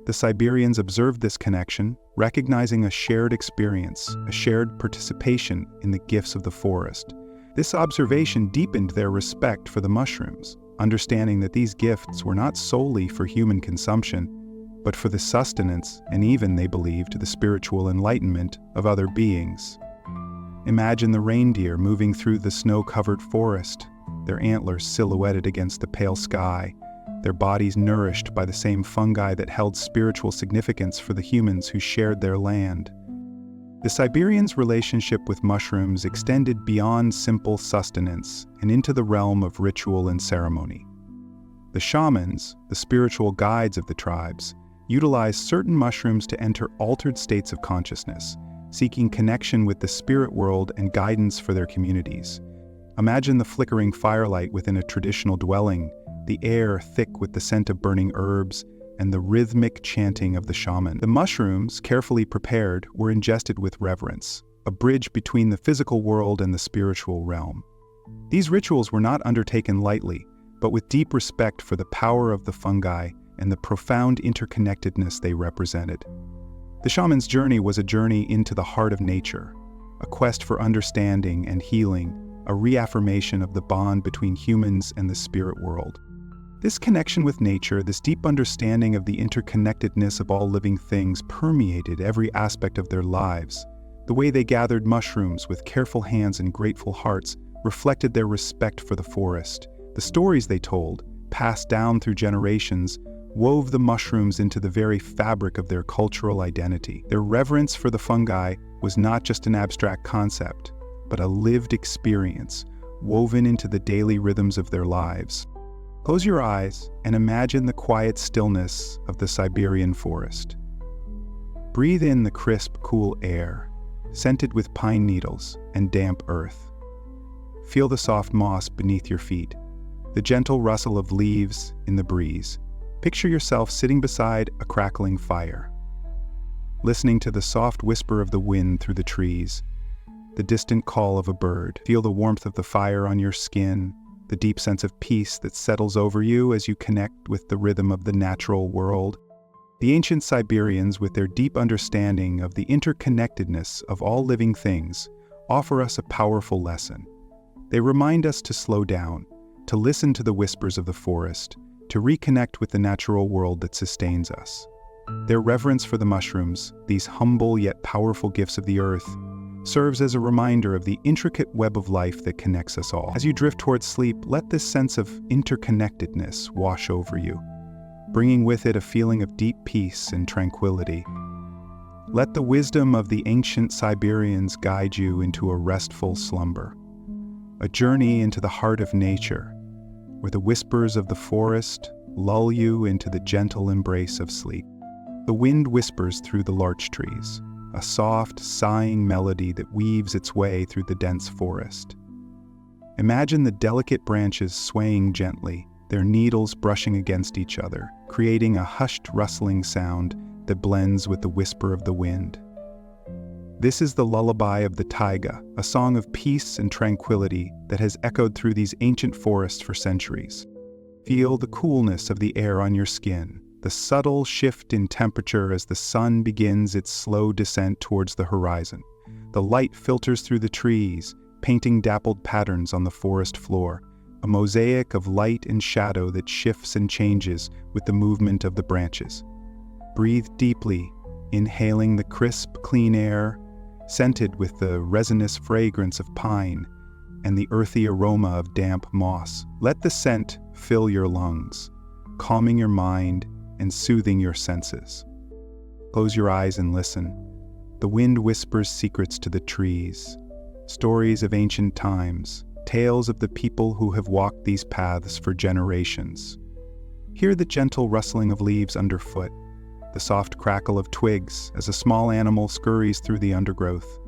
The Siberians observed this connection, recognizing a shared experience, a shared participation in the gifts of the forest. This observation deepened their respect for the mushrooms, understanding that these gifts were not solely for human consumption, but for the sustenance and even, they believed, the spiritual enlightenment of other beings. Imagine the reindeer moving through the snow-covered forest, their antlers silhouetted against the pale sky, their bodies nourished by the same fungi that held spiritual significance for the humans who shared their land. The Siberians' relationship with mushrooms extended beyond simple sustenance and into the realm of ritual and ceremony. The shamans, the spiritual guides of the tribes, utilized certain mushrooms to enter altered states of consciousness, seeking connection with the spirit world and guidance for their communities. Imagine the flickering firelight within a traditional dwelling, the air thick with the scent of burning herbs, and the rhythmic chanting of the shaman. The mushrooms, carefully prepared, were ingested with reverence, a bridge between the physical world and the spiritual realm. These rituals were not undertaken lightly, but with deep respect for the power of the fungi and the profound interconnectedness they represented. The shaman's journey was a journey into the heart of nature, a quest for understanding and healing, a reaffirmation of the bond between humans and the spirit world. This connection with nature, this deep understanding of the interconnectedness of all living things permeated every aspect of their lives. The way they gathered mushrooms with careful hands and grateful hearts reflected their respect for the forest. The stories they told, passed down through generations, wove the mushrooms into the very fabric of their cultural identity. Their reverence for the fungi was not just an abstract concept, but a lived experience, woven into the daily rhythms of their lives. Close your eyes and imagine the quiet stillness of the Siberian forest. Breathe in the crisp, cool air, scented with pine needles and damp earth. Feel the soft moss beneath your feet, the gentle rustle of leaves in the breeze. Picture yourself sitting beside a crackling fire, listening to the soft whisper of the wind through the trees, the distant call of a bird. Feel the warmth of the fire on your skin, the deep sense of peace that settles over you as you connect with the rhythm of the natural world. The ancient Siberians, with their deep understanding of the interconnectedness of all living things, offer us a powerful lesson. They remind us to slow down, to listen to the whispers of the forest, to reconnect with the natural world that sustains us. Their reverence for the mushrooms, these humble yet powerful gifts of the earth, serves as a reminder of the intricate web of life that connects us all. As you drift towards sleep, let this sense of interconnectedness wash over you, bringing with it a feeling of deep peace and tranquility. Let the wisdom of the ancient Siberians guide you into a restful slumber, a journey into the heart of nature, where the whispers of the forest lull you into the gentle embrace of sleep. The wind whispers through the larch trees, a soft, sighing melody that weaves its way through the dense forest. Imagine the delicate branches swaying gently, their needles brushing against each other, creating a hushed, rustling sound that blends with the whisper of the wind. This is the lullaby of the taiga, a song of peace and tranquility that has echoed through these ancient forests for centuries. Feel the coolness of the air on your skin, the subtle shift in temperature as the sun begins its slow descent towards the horizon. The light filters through the trees, painting dappled patterns on the forest floor, a mosaic of light and shadow that shifts and changes with the movement of the branches. Breathe deeply, inhaling the crisp, clean air, scented with the resinous fragrance of pine and the earthy aroma of damp moss. Let the scent fill your lungs, calming your mind and soothing your senses. Close your eyes and listen. The wind whispers secrets to the trees, stories of ancient times, tales of the people who have walked these paths for generations. Hear the gentle rustling of leaves underfoot, the soft crackle of twigs as a small animal scurries through the undergrowth.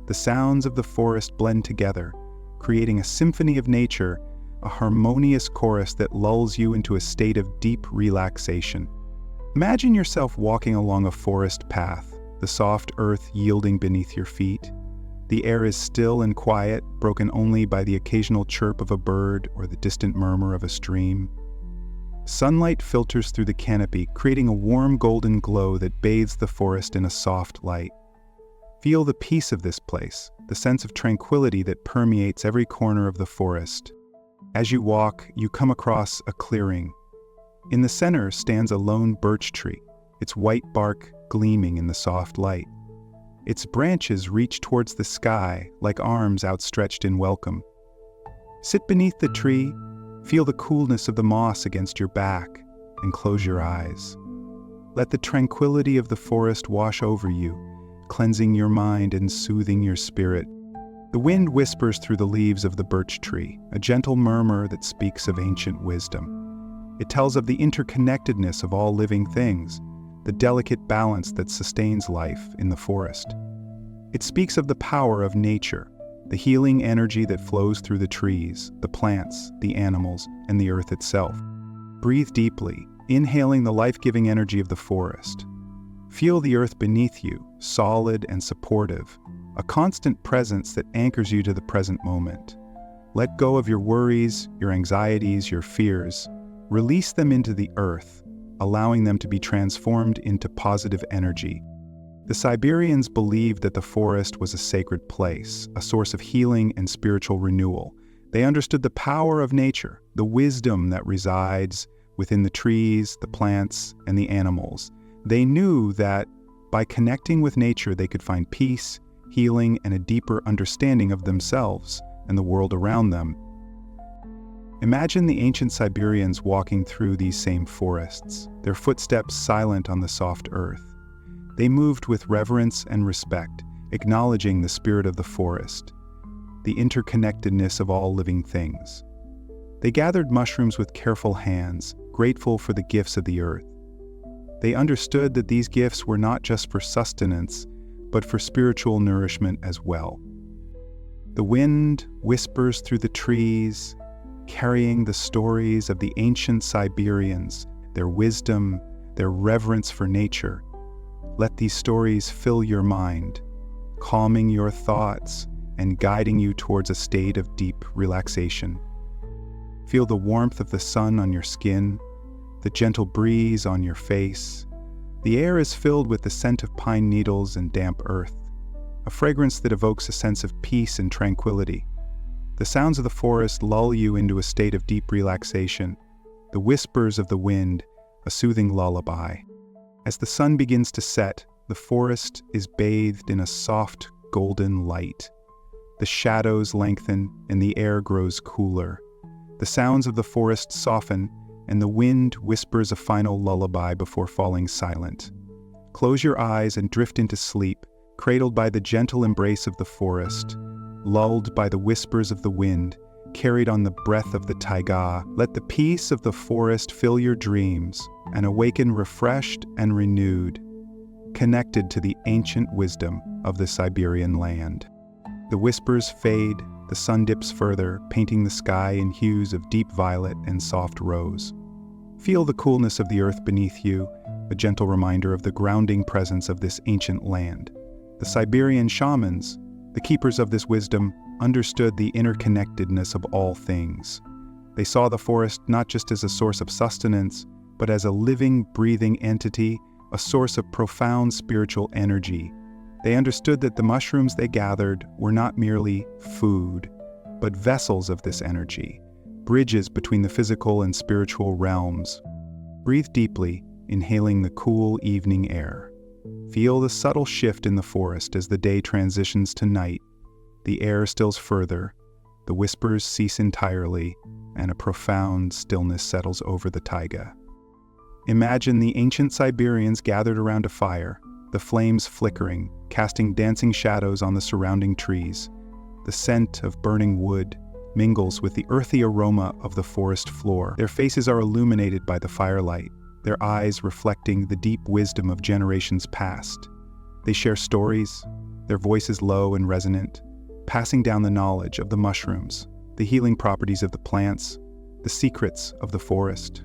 The sounds of the forest blend together, creating a symphony of nature, a harmonious chorus that lulls you into a state of deep relaxation. Imagine yourself walking along a forest path, the soft earth yielding beneath your feet. The air is still and quiet, broken only by the occasional chirp of a bird or the distant murmur of a stream. Sunlight filters through the canopy, creating a warm golden glow that bathes the forest in a soft light. Feel the peace of this place, the sense of tranquility that permeates every corner of the forest. As you walk, you come across a clearing. In the center stands a lone birch tree, its white bark gleaming in the soft light. Its branches reach towards the sky like arms outstretched in welcome. Sit beneath the tree, feel the coolness of the moss against your back, and close your eyes. Let the tranquility of the forest wash over you, cleansing your mind and soothing your spirit. The wind whispers through the leaves of the birch tree, a gentle murmur that speaks of ancient wisdom. It tells of the interconnectedness of all living things, the delicate balance that sustains life in the forest. It speaks of the power of nature, the healing energy that flows through the trees, the plants, the animals, and the earth itself. Breathe deeply, inhaling the life-giving energy of the forest. Feel the earth beneath you, solid and supportive, a constant presence that anchors you to the present moment. Let go of your worries, your anxieties, your fears. Release them into the earth, allowing them to be transformed into positive energy. The Siberians believed that the forest was a sacred place, a source of healing and spiritual renewal. They understood the power of nature, the wisdom that resides within the trees, the plants, and the animals. They knew that by connecting with nature, they could find peace, healing, and a deeper understanding of themselves and the world around them. Imagine the ancient Siberians walking through these same forests, their footsteps silent on the soft earth. They moved with reverence and respect, acknowledging the spirit of the forest, the interconnectedness of all living things. They gathered mushrooms with careful hands, grateful for the gifts of the earth. They understood that these gifts were not just for sustenance, but for spiritual nourishment as well. The wind whispers through the trees, carrying the stories of the ancient Siberians, their wisdom, their reverence for nature. Let these stories fill your mind, calming your thoughts and guiding you towards a state of deep relaxation. Feel the warmth of the sun on your skin, the gentle breeze on your face. The air is filled with the scent of pine needles and damp earth, a fragrance that evokes a sense of peace and tranquility. The sounds of the forest lull you into a state of deep relaxation, the whispers of the wind, a soothing lullaby. As the sun begins to set, the forest is bathed in a soft, golden light. The shadows lengthen and the air grows cooler. The sounds of the forest soften, and the wind whispers a final lullaby before falling silent. Close your eyes and drift into sleep, cradled by the gentle embrace of the forest, lulled by the whispers of the wind, carried on the breath of the taiga. Let the peace of the forest fill your dreams and awaken refreshed and renewed, connected to the ancient wisdom of the Siberian land. The whispers fade, the sun dips further, painting the sky in hues of deep violet and soft rose. Feel the coolness of the earth beneath you, a gentle reminder of the grounding presence of this ancient land. The Siberian shamans, the keepers of this wisdom, understood the interconnectedness of all things. They saw the forest not just as a source of sustenance, but as a living, breathing entity, a source of profound spiritual energy. They understood that the mushrooms they gathered were not merely food, but vessels of this energy, bridges between the physical and spiritual realms. Breathe deeply, inhaling the cool evening air. Feel the subtle shift in the forest as the day transitions to night. The air stills further, the whispers cease entirely, and a profound stillness settles over the taiga. Imagine the ancient Siberians gathered around a fire, the flames flickering, casting dancing shadows on the surrounding trees. The scent of burning wood mingles with the earthy aroma of the forest floor. Their faces are illuminated by the firelight, their eyes reflecting the deep wisdom of generations past. They share stories, their voices low and resonant, passing down the knowledge of the mushrooms, the healing properties of the plants, the secrets of the forest.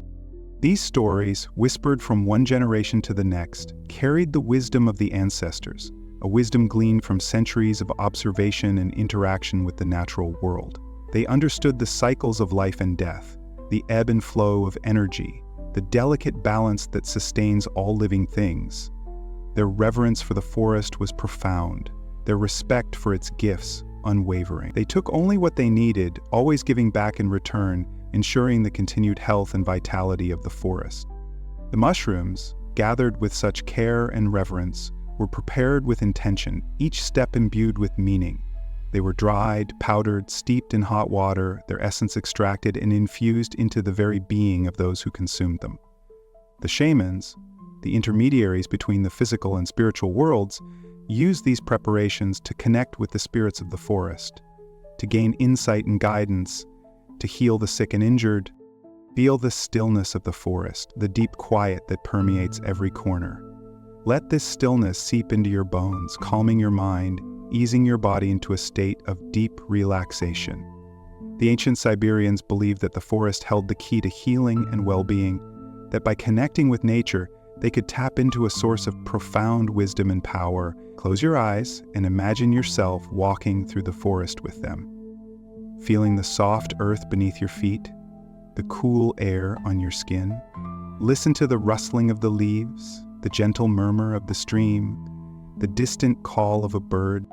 These stories, whispered from one generation to the next, carried the wisdom of the ancestors, a wisdom gleaned from centuries of observation and interaction with the natural world. They understood the cycles of life and death, the ebb and flow of energy, the delicate balance that sustains all living things. Their reverence for the forest was profound, their respect for its gifts unwavering. They took only what they needed, always giving back in return, ensuring the continued health and vitality of the forest. The mushrooms, gathered with such care and reverence, were prepared with intention, each step imbued with meaning. They were dried, powdered, steeped in hot water, their essence extracted and infused into the very being of those who consumed them. The shamans, the intermediaries between the physical and spiritual worlds, used these preparations to connect with the spirits of the forest, to gain insight and guidance, to heal the sick and injured. Feel the stillness of the forest, the deep quiet that permeates every corner. Let this stillness seep into your bones, calming your mind, easing your body into a state of deep relaxation. The ancient Siberians believed that the forest held the key to healing and well-being, that by connecting with nature, they could tap into a source of profound wisdom and power. Close your eyes and imagine yourself walking through the forest with them, feeling the soft earth beneath your feet, the cool air on your skin. Listen to the rustling of the leaves, the gentle murmur of the stream, the distant call of a bird.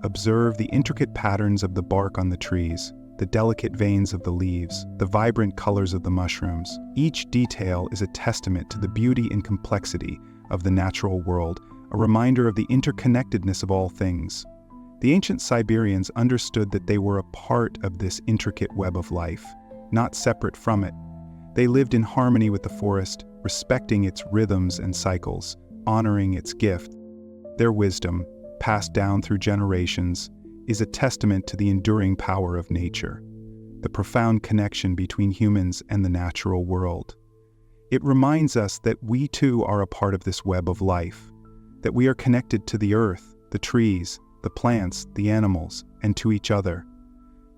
Observe the intricate patterns of the bark on the trees, the delicate veins of the leaves, the vibrant colors of the mushrooms. Each detail is a testament to the beauty and complexity of the natural world, a reminder of the interconnectedness of all things. The ancient Siberians understood that they were a part of this intricate web of life, not separate from it. They lived in harmony with the forest, respecting its rhythms and cycles, honoring its gift. Their wisdom, passed down through generations, is a testament to the enduring power of nature, the profound connection between humans and the natural world. It reminds us that we too are a part of this web of life, that we are connected to the earth, the trees, the plants, the animals, and to each other.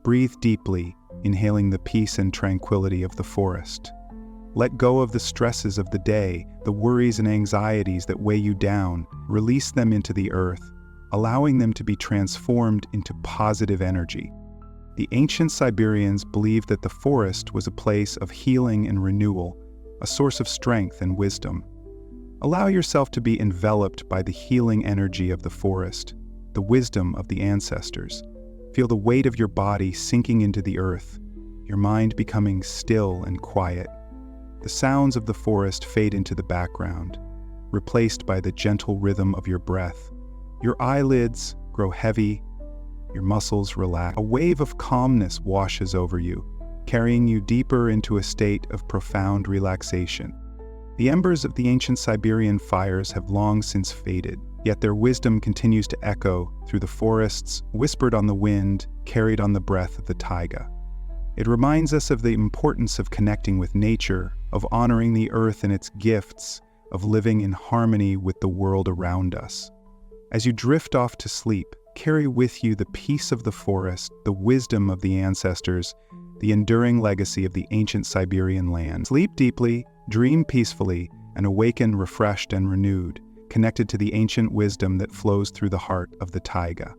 Breathe deeply, inhaling the peace and tranquility of the forest. Let go of the stresses of the day, the worries and anxieties that weigh you down. Release them into the earth, allowing them to be transformed into positive energy. The ancient Siberians believed that the forest was a place of healing and renewal, a source of strength and wisdom. Allow yourself to be enveloped by the healing energy of the forest, the wisdom of the ancestors. Feel the weight of your body sinking into the earth, your mind becoming still and quiet. The sounds of the forest fade into the background, replaced by the gentle rhythm of your breath. Your eyelids grow heavy, your muscles relax. A wave of calmness washes over you, carrying you deeper into a state of profound relaxation. The embers of the ancient Siberian fires have long since faded, yet their wisdom continues to echo through the forests, whispered on the wind, carried on the breath of the taiga. It reminds us of the importance of connecting with nature, of honoring the earth and its gifts, of living in harmony with the world around us. As you drift off to sleep, carry with you the peace of the forest, the wisdom of the ancestors, the enduring legacy of the ancient Siberian land. Sleep deeply, dream peacefully, and awaken refreshed and renewed, connected to the ancient wisdom that flows through the heart of the taiga.